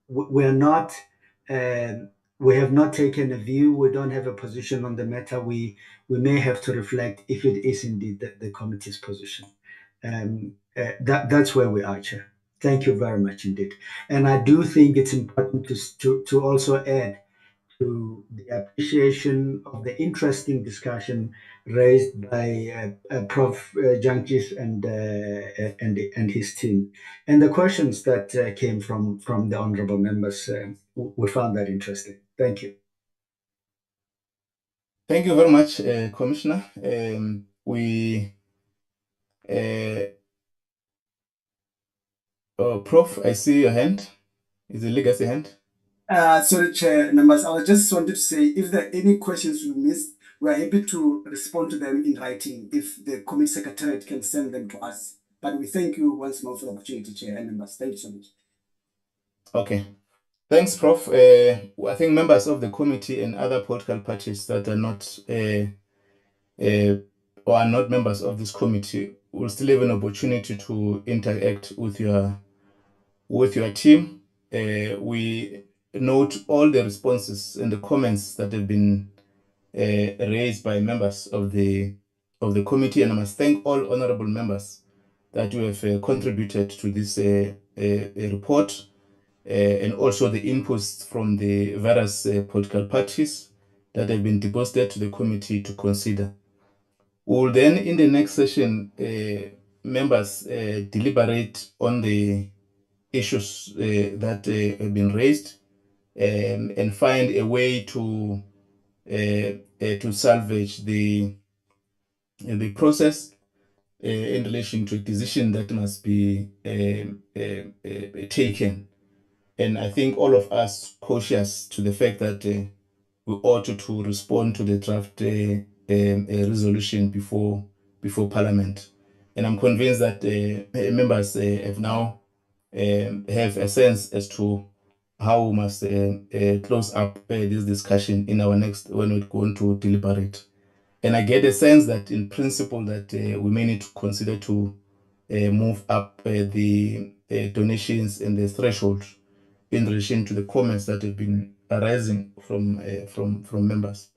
we're not. We have not taken a view. We don't have a position on the matter. We may have to reflect if it is indeed the committee's position. That's where we are, Chair. Thank you very much indeed. And I do think it's important to also add to the appreciation of the interesting discussion raised by Prof. Jantjies and his team, and the questions that came from the honourable members. We found that interesting. Thank you. Thank you very much, Commissioner. Prof, I see your hand. Is it legacy hand? Sorry, Chair, members. I just wanted to say if there are any questions we missed, we are happy to respond to them in writing if the committee secretariat can send them to us. But we thank you once more for the opportunity, Chair and members. Thank you so much. Okay. Thanks, Prof. I think members of the committee and other political parties that are not or are not members of this committee will still have an opportunity to interact with your team. We note all the responses and the comments that have been raised by members of the committee, and I must thank all honorable members that you have contributed to this report, and also the inputs from the various political parties that have been deposited to the committee to consider. We will then, in the next session, members deliberate on the issues that have been raised, and find a way to salvage the process in relation to a decision that must be taken. And I think all of us cautious to the fact that we ought to respond to the draft resolution before Parliament. And I'm convinced that members have now have a sense as to how we must close up this discussion in our next, when we're going to deliberate. And I get a sense that in principle that we may need to consider to move up the donations and the threshold in relation to the comments that have been arising from members.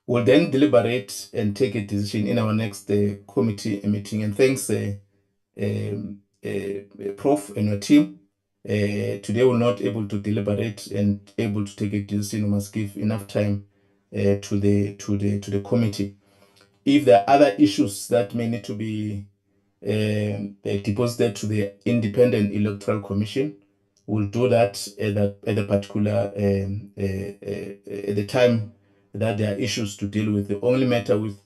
We'll then deliberate and take a decision in our next committee meeting. And thanks, Prof. and your team. Today we're not able to deliberate and able to take a decision. We must give enough time to the committee. If there are other issues that may need to be deposited to the Independent Electoral Commission, we'll do that at the particular at the time that there are issues to deal with. The only matter with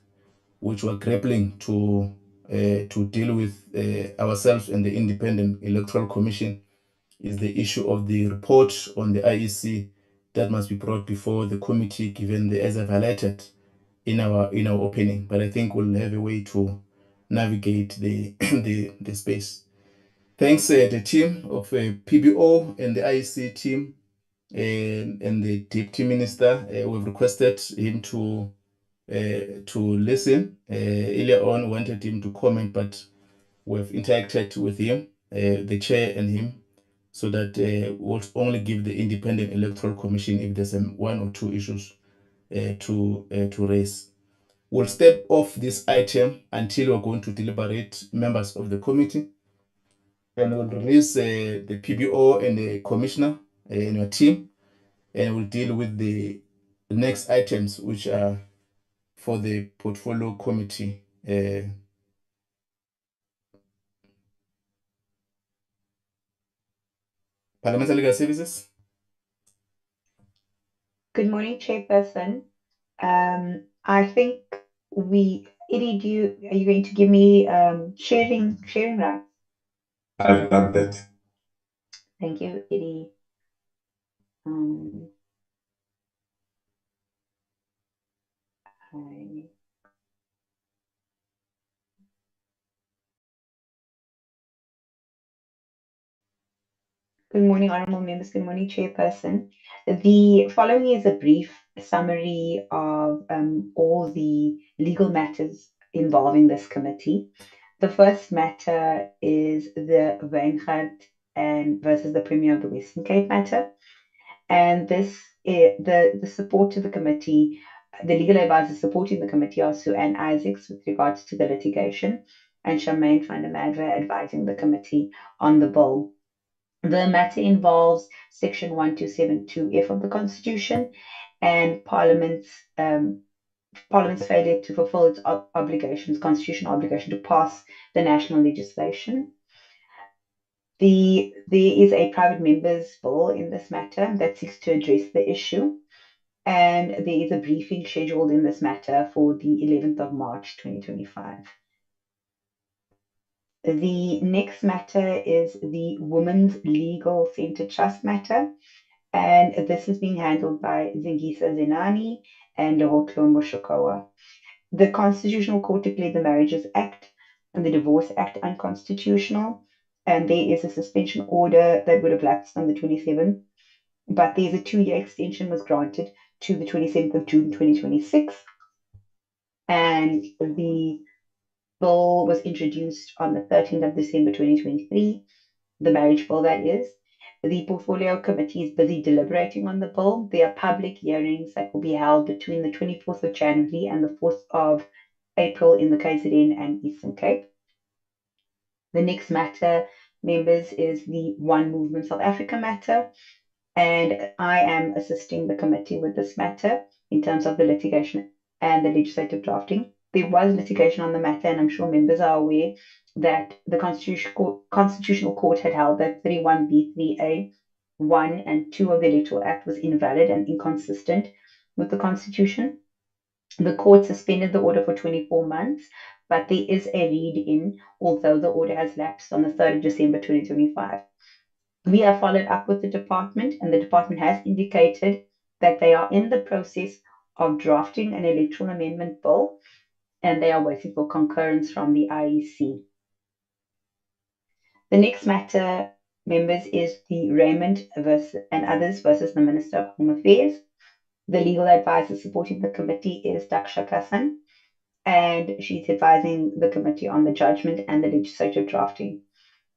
which we're grappling to deal with ourselves and the Independent Electoral Commission is the issue of the report on the IEC that must be brought before the committee, given the, as I've highlighted in our opening. But I think we'll have a way to navigate the the space. Thanks the team of PBO and the IEC team and the Deputy Minister. We've requested him to listen. Earlier on, we wanted him to comment, but we've interacted with him, the chair and him, so that we'll only give the Independent Electoral Commission if there's one or two issues to raise. We'll step off this item until we're going to deliberate, members of the committee, and we'll release the PBO and the commissioner and your team, and we'll deal with the next items, which are for the portfolio committee. Parliamentary Legal Services. Good morning, Chairperson. I think Edie, are you going to give me sharing rights? I've done that. Thank you, Edie. Okay. Good morning, honorable members. Good morning, Chairperson. The following is a brief summary of all the legal matters involving this committee. The first matter is the Wyngaard and versus the Premier of the Western Cape matter. And this the support to the committee, the legal advisors supporting the committee are Sue Ann Isaacs with regards to the litigation, and Charmaine van der Merwe advising the committee on the bill. The matter involves Section 1272F of the Constitution and Parliament's failure to fulfill its obligations, constitutional obligation to pass the national legislation. There is a private member's bill in this matter that seeks to address the issue, and there is a briefing scheduled in this matter for the 11th of March 2025. The next matter is the Women's Legal Centre Trust matter, and this is being handled by Zingisa Zenani and Hotlombo Shokoa. The Constitutional Court declared the Marriages Act and the Divorce Act unconstitutional, and there is a suspension order that would have lapsed on the 27th, but there's a 2-year extension was granted to the 27th of June 2026, and the bill was introduced on the 13th of December 2023, the marriage bill that is. The Portfolio Committee is busy deliberating on the bill. There are public hearings that will be held between the 24th of January and the 4th of April in the KZN and Eastern Cape. The next matter, members, is the One Movement South Africa matter, and I am assisting the committee with this matter in terms of the litigation and the legislative drafting. There was litigation on the matter, and I'm sure members are aware that the Constitutional Court had held that 31B3A 1 and 2 of the Electoral Act was invalid and inconsistent with the Constitution. The court suspended the order for 24 months, but there is a read-in, although the order has lapsed on the 3rd of December 2025. We have followed up with the department, and the department has indicated that they are in the process of drafting an electoral amendment bill, and they are waiting for concurrence from the IEC. The next matter, members, is the Raymond and others versus the Minister of Home Affairs. The legal advisor supporting the committee is Daksha Kasan, and she's advising the committee on the judgment and the legislative drafting.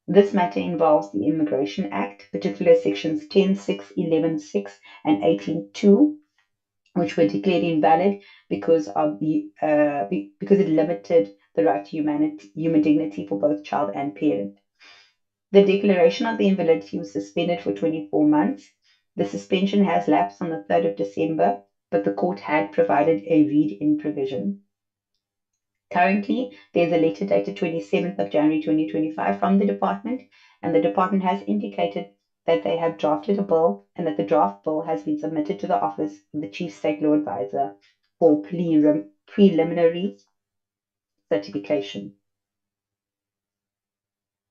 This matter involves the Immigration Act, particularly sections 10.6, 11.6, and 18.2, which were declared invalid because it limited the right to human dignity for both child and parent. The declaration of the invalidity was suspended for 24 months. The suspension has lapsed on the 3rd of December, but the court had provided a read-in provision. Currently, there's a letter dated 27th of January 2025 from the department, and the department has indicated that they have drafted a bill and that the draft bill has been submitted to the Office of the Chief State Law Advisor for preliminary certification.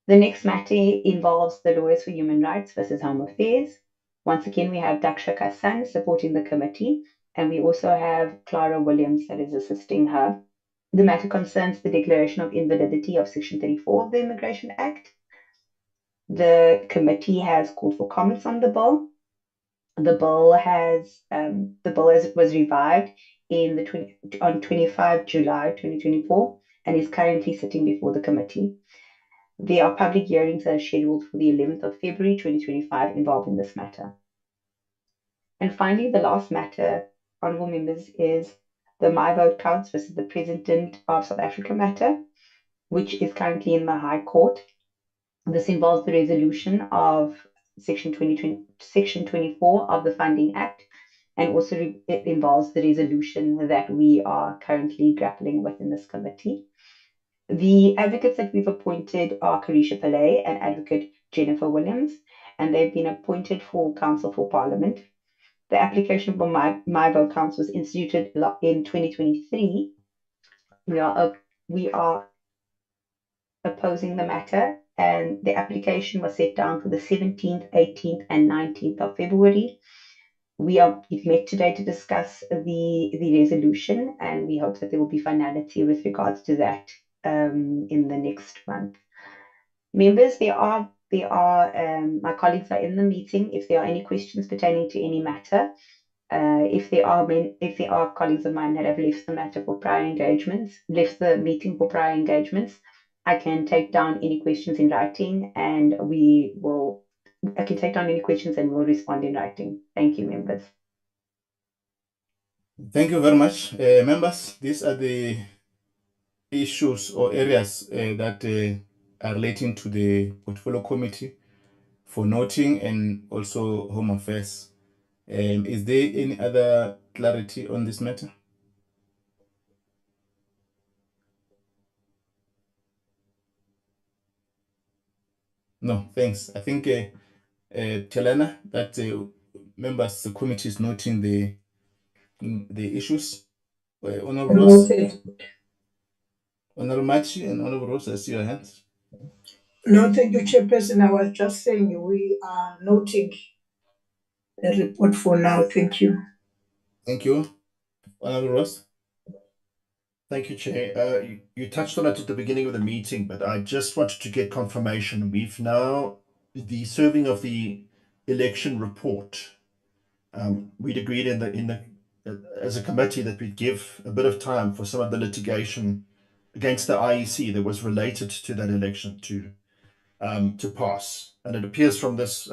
The next matter involves the Lawyers for Human Rights versus Home Affairs. Once again, we have Daksha Kasan supporting the committee, and we also have Clara Williams that is assisting her. The matter concerns the declaration of invalidity of Section 34 of the Immigration Act. The committee has called for comments on the bill. The bill was revived on 25 July 2024 and is currently sitting before the committee. There are public hearings that are scheduled for the 11th of February 2025 involving this matter. And finally, the last matter, honorable members, is the My Vote Counts versus the President of South Africa matter, which is currently in the High Court. This involves the resolution of Section 24 of the Funding Act, and also it involves the resolution that we are currently grappling with in this committee. The advocates that we've appointed are Carisha Pillay and Advocate Jennifer Williams, and they've been appointed for Council for Parliament. The application for My Vote Counts was instituted in 2023. We are opposing the matter, and the application was set down for the 17th, 18th, and 19th of February. we've met today to discuss the resolution, and we hope that there will be finality with regards to that in the next month. Members, my colleagues are in the meeting. If there are any questions pertaining to any matter, if there are colleagues of mine that have left the meeting for prior engagements, I can take down any questions in writing, and we'll respond in writing. Thank you, members. Thank you very much, members. These are the issues or areas that are relating to the portfolio committee for noting and also home affairs. Is there any other clarity on this matter? No, thanks. I think Telana, that members the committee is noting the issues. Honorable Ross, Honorable Machi, and Honorable Ross, I see your hands. No, thank you, Chairperson. I was just saying we are noting the report for now. Thank you. Thank you. Honorable Ross. Thank you, Chair. You touched on it at the beginning of the meeting, but I just wanted to get confirmation. We've now, the serving of the election report, we'd agreed as a committee that we'd give a bit of time for some of the litigation against the IEC that was related to that election to pass. And it appears from this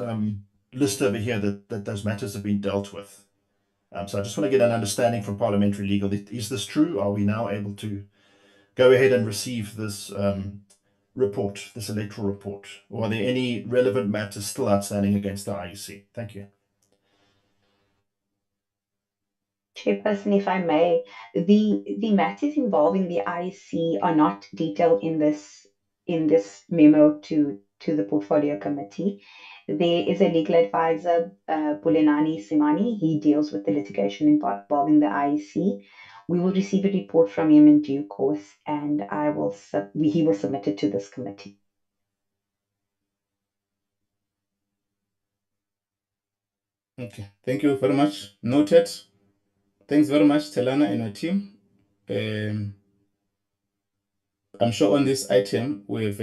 list over here that those matters have been dealt with. So I just want to get an understanding from Parliamentary Legal. Is this true? Are we now able to go ahead and receive this report, this electoral report? Or are there any relevant matters still outstanding against the IEC? Thank you. Chairperson, if I may, the matters involving the IEC are not detailed in this memo to the portfolio committee. There is a legal advisor, Bulenani Simani. He deals with the litigation involving the IEC. We will receive a report from him in due course, and he will submit it to this committee. Okay, thank you very much. Noted. Thanks very much, Telana and your team. I'm sure on this item we've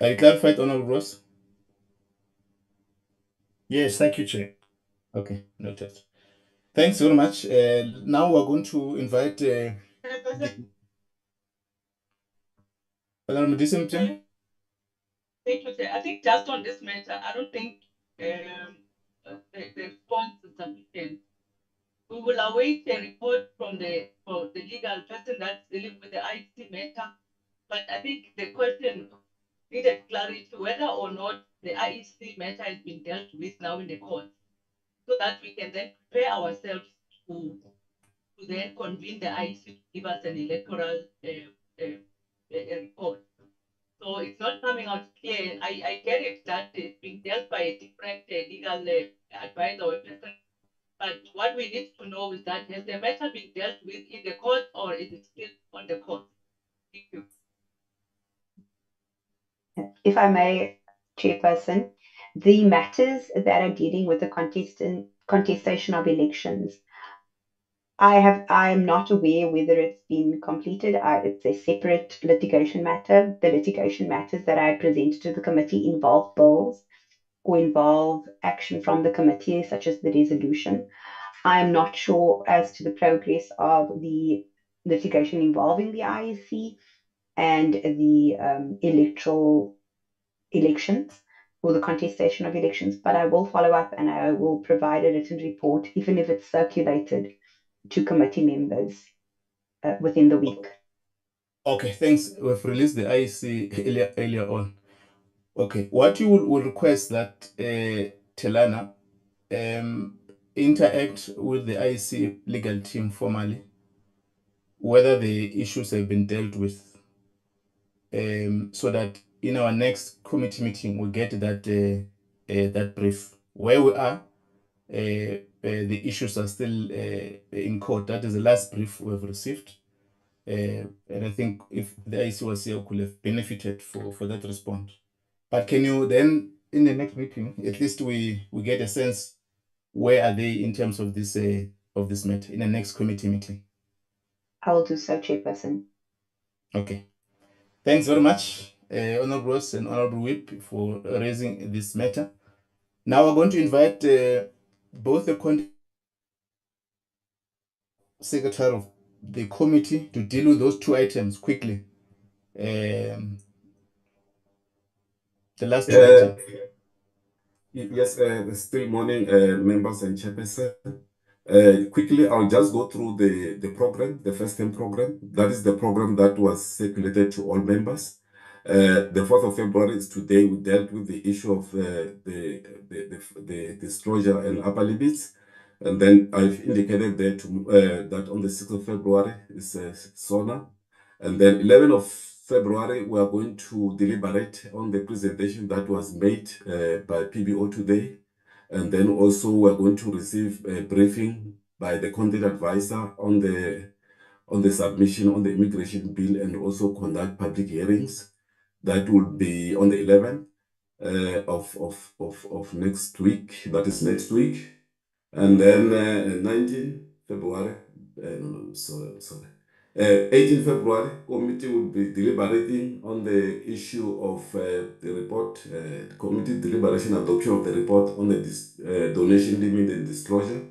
I clarified, Honorable Ross. Yes, thank you, Chair. Okay, noted. Thanks very much. Now we're going to invite Honorable Disimte. Thank you, Chair. I think just on this matter, I don't think the response is sufficient. We will await a report from the legal person that's dealing with the IEC matter. But I think the question needed clarity whether or not the IEC matter has been dealt with now in the court, so that we can then prepare ourselves to then convene the IEC to give us an electoral report. So it's not coming out clear. I get it that it's being dealt by a different legal advisor or person. But what we need to know is that has the matter been dealt with in the court, or is it still on the court? Thank you. If I may, Chairperson, the matters that are dealing with the contestation of elections, I am not aware whether it's been completed. It's a separate litigation matter. The litigation matters that I presented to the committee involve bills or involve action from the committee, such as the resolution. I am not sure as to the progress of the litigation involving the IEC and the elections or the contestation of elections, but I will follow up and I will provide a written report, even if it's circulated to committee members within the week. Okay, thanks. We've released the IEC earlier on. Okay, what you will request that Telana interact with the IEC legal team formally, whether the issues have been dealt with, so that in our next committee meeting we get that brief. Where we are, the issues are still in court. That is the last brief we've received. And I think if the IEC was here, we could have benefited for that response. But can you then, in the next meeting, at least we get a sense where are they in terms of this matter in the next committee meeting? I will do so, Chairperson. Okay. Thanks very much, Honorable Ross and Honorable Whip, for raising this matter. Now we're going to invite both the secretary of the committee to deal with those two items quickly. The last two items. Yes, still morning, members and chairperson. Quickly, I'll just go through the program, the first term program. That is the program that was circulated to all members. The 4th of February is today. We dealt with the issue of the disclosure and upper limits. And then I've indicated there that on the 6th of February is SONA. And then 11th of February, we are going to deliberate on the presentation that was made by PBO today. And then also we're going to receive a briefing by the content advisor on the submission on the immigration bill and also conduct public hearings. That will be on the 11th of next week. That is next week. And then 19 February, no, sorry. 18 February, committee will be deliberating on the issue of the report, committee deliberation adoption of the report on the donation limit and disclosure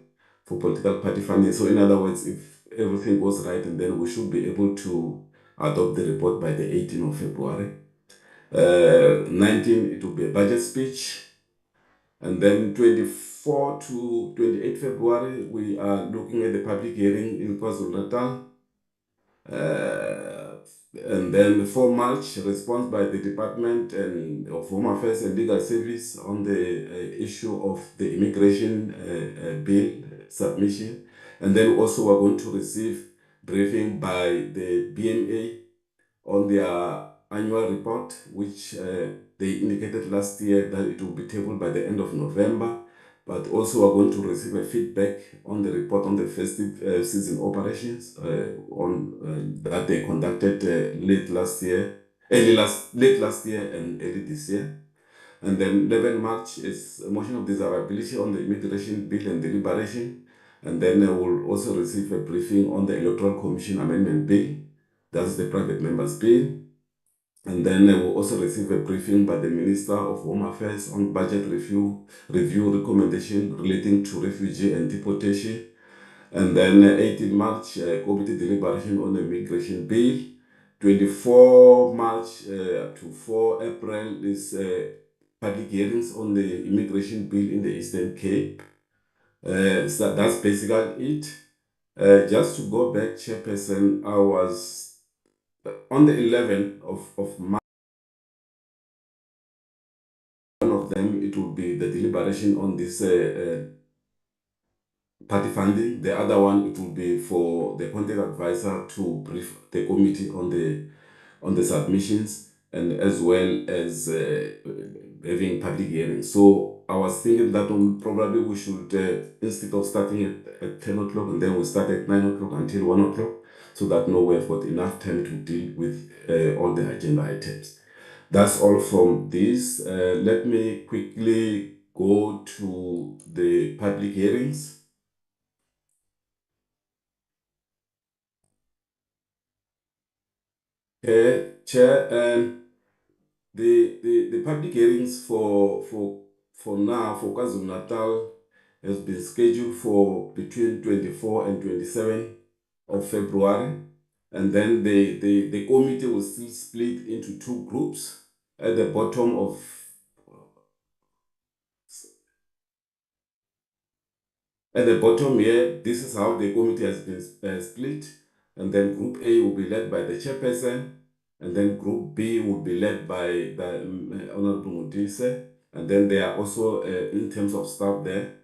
for political party funding. So in other words, if everything goes right, and then we should be able to adopt the report by the 18th of February. 19, it will be a budget speech. And then 24 to 28 February, we are looking at the public hearing in KwaZulu-Natal. And then 4 March, response by the Department of Home Affairs and Legal Service on the issue of the immigration bill submission. And then also we're going to receive briefing by the BMA on their annual report, which they indicated last year that it will be tabled by the end of November. But also we're going to receive a feedback on the report on the festive season operations that they conducted late last year and early this year. And then 11 March is a motion of desirability on the immigration bill and deliberation. And then we'll also receive a briefing on the Electoral Commission Amendment Bill. That's the private members bill. And then we'll also receive a briefing by the Minister of Home Affairs on budget review recommendation relating to refugee and deportation. And then 18 March, committee deliberation on the immigration bill. 24 March to 4 April is public hearings on the immigration bill in the Eastern Cape. So that's basically it. Just to go back, Chairperson, I was on the 11th of March. One of them, it will be the deliberation on this party funding. The other one, it will be for the content advisor to brief the committee on the submissions, and as well as having public hearings. So I was thinking that probably we should, instead of starting at 10 o'clock, and then we start at 9 o'clock until 1 o'clock, so that now we've got enough time to deal with all the agenda items. That's all from this. Let me quickly go to the public hearings. Chair, the public hearings for now for KwaZulu-Natal has been scheduled for between 24 and 27 of February. And then the committee will still split into two groups. At the bottom of At the bottom here, this is how the committee has been split. And then Group A will be led by the chairperson. And then Group B will be led by the Honorable Mudise. And then there are also, in terms of staff there.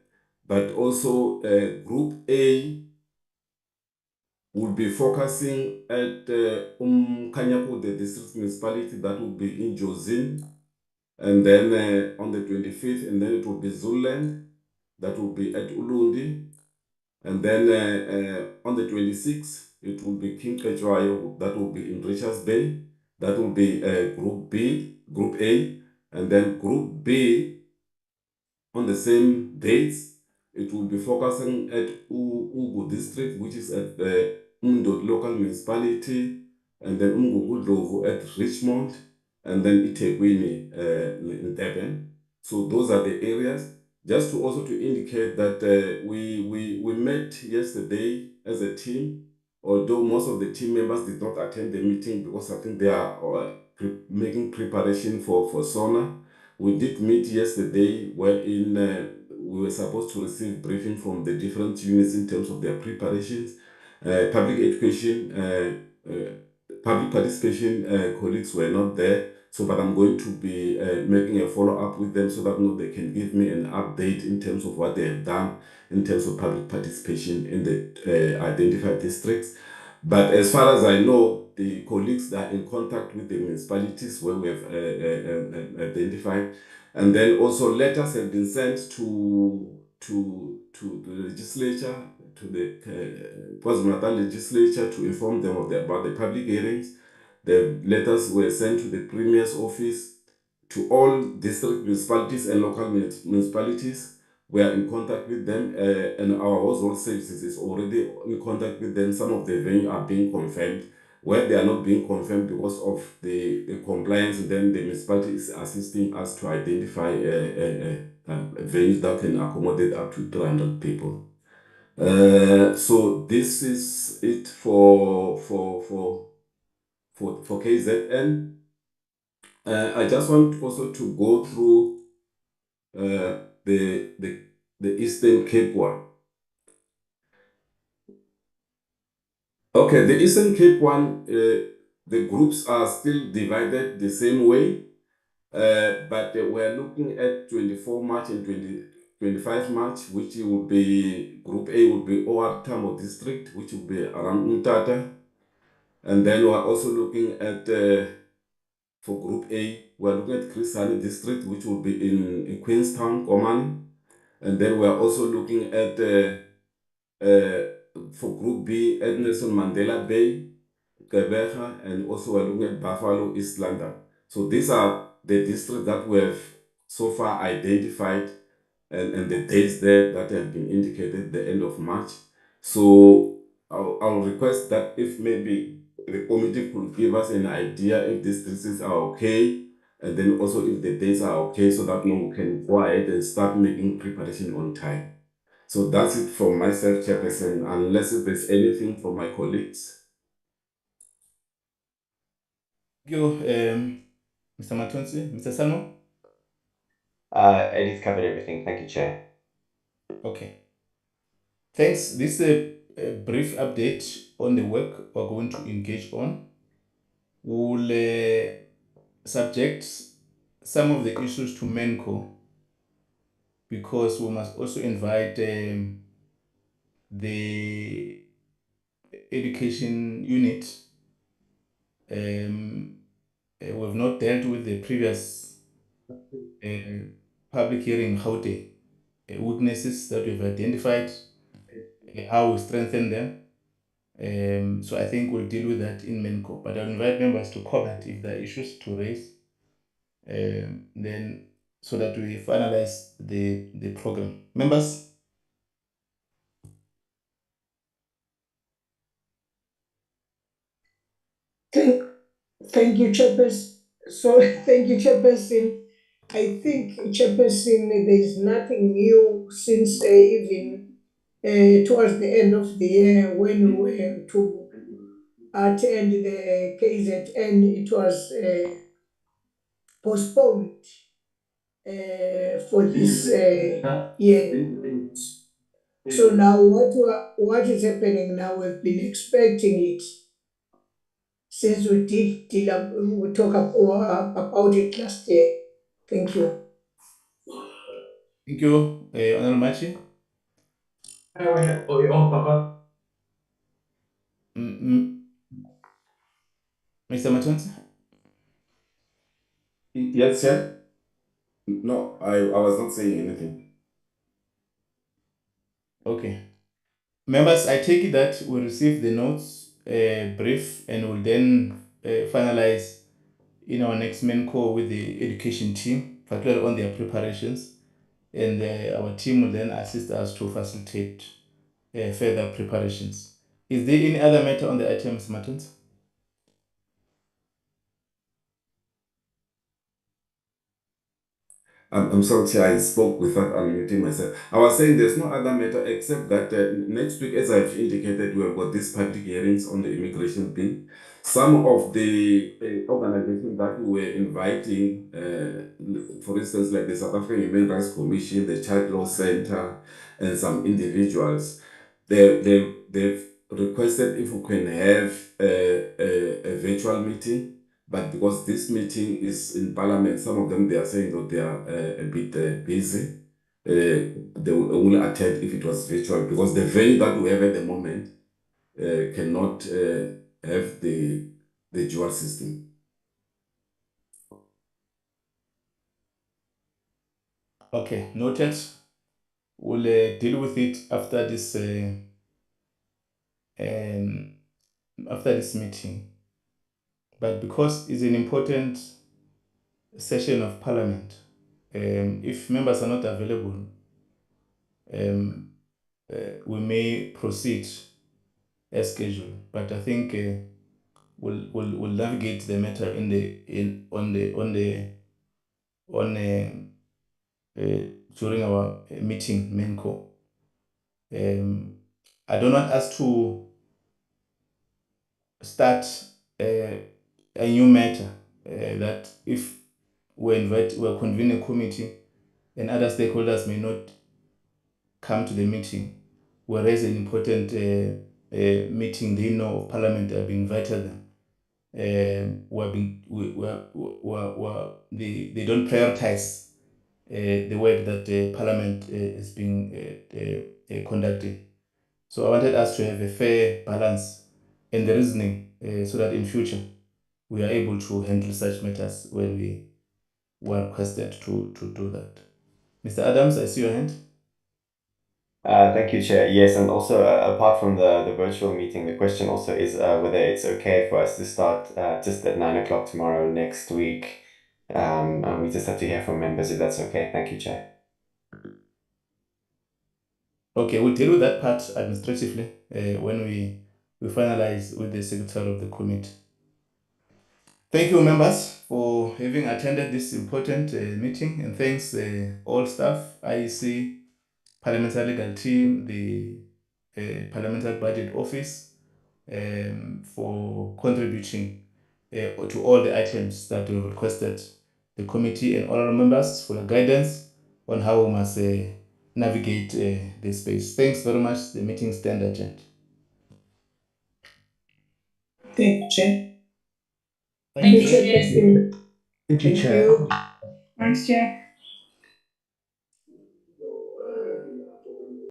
But also, Group A will be focusing at Kanyaku, the district municipality that will be in Jozin. And then on the 25th, and then it will be Zululand, that will be at Ulundi. And then on the 26th, it will be King Kejwayo, that will be in Richards Bay. That will be Group A. And then Group B, on the same dates, It will be focusing at Ugu district, which is at the Umdot local municipality, and then Umgugudlovu at Richmond, and then Itequini in Durban. So those are the areas. Just to also to indicate that we met yesterday as a team, although most of the team members did not attend the meeting because I think they are making preparation for SONA. We did meet yesterday wherein we were supposed to receive briefing from the different units in terms of their preparations. Public education, public participation colleagues were not there. So, but I'm going to be making a follow-up with them so that they can give me an update in terms of what they have done in terms of public participation in the identified districts. But as far as I know, the colleagues that are in contact with the municipalities where we have identified, and then also letters have been sent to the legislature, to the KwaZulu-Natal legislature to inform them about the public hearings. The letters were sent to the Premier's office, to all district municipalities and local municipalities. We are in contact with them, and our household services is already in contact with them. Some of the venues are being confirmed. Where they are not being confirmed because of the compliance, then the municipality is assisting us to identify venues that can accommodate up to 300 people. So this is it for KZN. I just want also to go through the Eastern Cape one. Okay, the Eastern Cape one, the groups are still divided the same way, but we're looking at 24 March and 25 March, which will be Group A will be OR Tambo District, which will be around Umtata. And then we're also looking at, for Group A, we're looking at Krisani District, which will be in Queenstown, Komani. And then we're also looking at, for Group B, at Nelson Mandela Bay, Gqeberha, and also we're looking at Buffalo, East London. So these are the districts that we have so far identified, and the dates there that have been indicated the end of March. So I'll request that if maybe the committee could give us an idea if these districts are okay, and then also if the dates are okay, so that we can go ahead and start making preparation on time. So that's it from myself, Chairperson, unless if there's anything from my colleagues. Thank you, Mr. Matonsi. Mr. Salmo? Eddie's covered everything. Thank you, Chair. Okay. Thanks. This is a brief update on the work we're going to engage on. We'll subject some of the issues to MENCO because we must also invite the education unit. We've not dealt with the previous public hearing, Gauteng, weaknesses that we've identified, how we strengthen them. So I think we'll deal with that in MENCO, but I'll invite members to comment if there are issues to raise, then so that we finalize the program. Members? Thank you, Chairperson. So, thank you, Chairperson. I think, Chairperson, there is nothing new since even towards the end of the year when we were to attend the KZN, it was postponed for this year. So now what is happening now? We've been expecting it since we we talk about it last year. Thank you. Thank you, Honorable Machi. Mr. Matonsi? Yes, Chair? No, I was not saying anything. Okay. Members, I take it that we receive the notes brief and will then finalize in our next main call with the education team, particularly on their preparations. and our team will then assist us to facilitate further preparations. Is there any other matter on the item, Mr. Martins? I'm sorry, Chair, I spoke without unmuting myself. I was saying there's no other matter except that next week, as I've indicated, we have got these public hearings on the immigration bill. Some of the organizations that we were inviting, for instance, like the South African Human Rights Commission, the Child Law Center, and some individuals, they've requested if we can have a virtual meeting. But because this meeting is in Parliament, some of them, they are saying that they are a bit busy. They will only attend if it was virtual, because the venue that we have at the moment cannot have the dual system. Okay, noted. We'll deal with it after this meeting. But because it's an important session of Parliament, if members are not available, we may proceed as scheduled. But I think we'll navigate the matter during our meeting, main call. I don't want us to start a new matter that if we'll convene a committee and other stakeholders may not come to the meeting, whereas an important meeting they know of Parliament have invited them. They don't prioritize the work that Parliament is being conducting. So I wanted us to have a fair balance in the reasoning so that in future we are able to handle such matters when we were requested to do that. Mr. Adams, I see your hand. Thank you, Chair. Yes, and also apart from the virtual meeting, the question also is whether it's okay for us to start just at 9 o'clock tomorrow next week. And we just have to hear from members if that's okay. Thank you, Chair. Okay, we'll deal with that part administratively when we finalize with the Secretary of the Committee. Thank you, members, for having attended this important meeting, and thanks all staff, IEC, Parliamentary Legal Team, the Parliamentary Budget Office, for contributing to all the items that we requested. The committee and all our members for your guidance on how we must navigate this space. Thanks very much. The meeting stands adjourned. Thank you, Chair. Thank you, Chairperson. Thank you, Thank Chair. you. Thanks, Chair.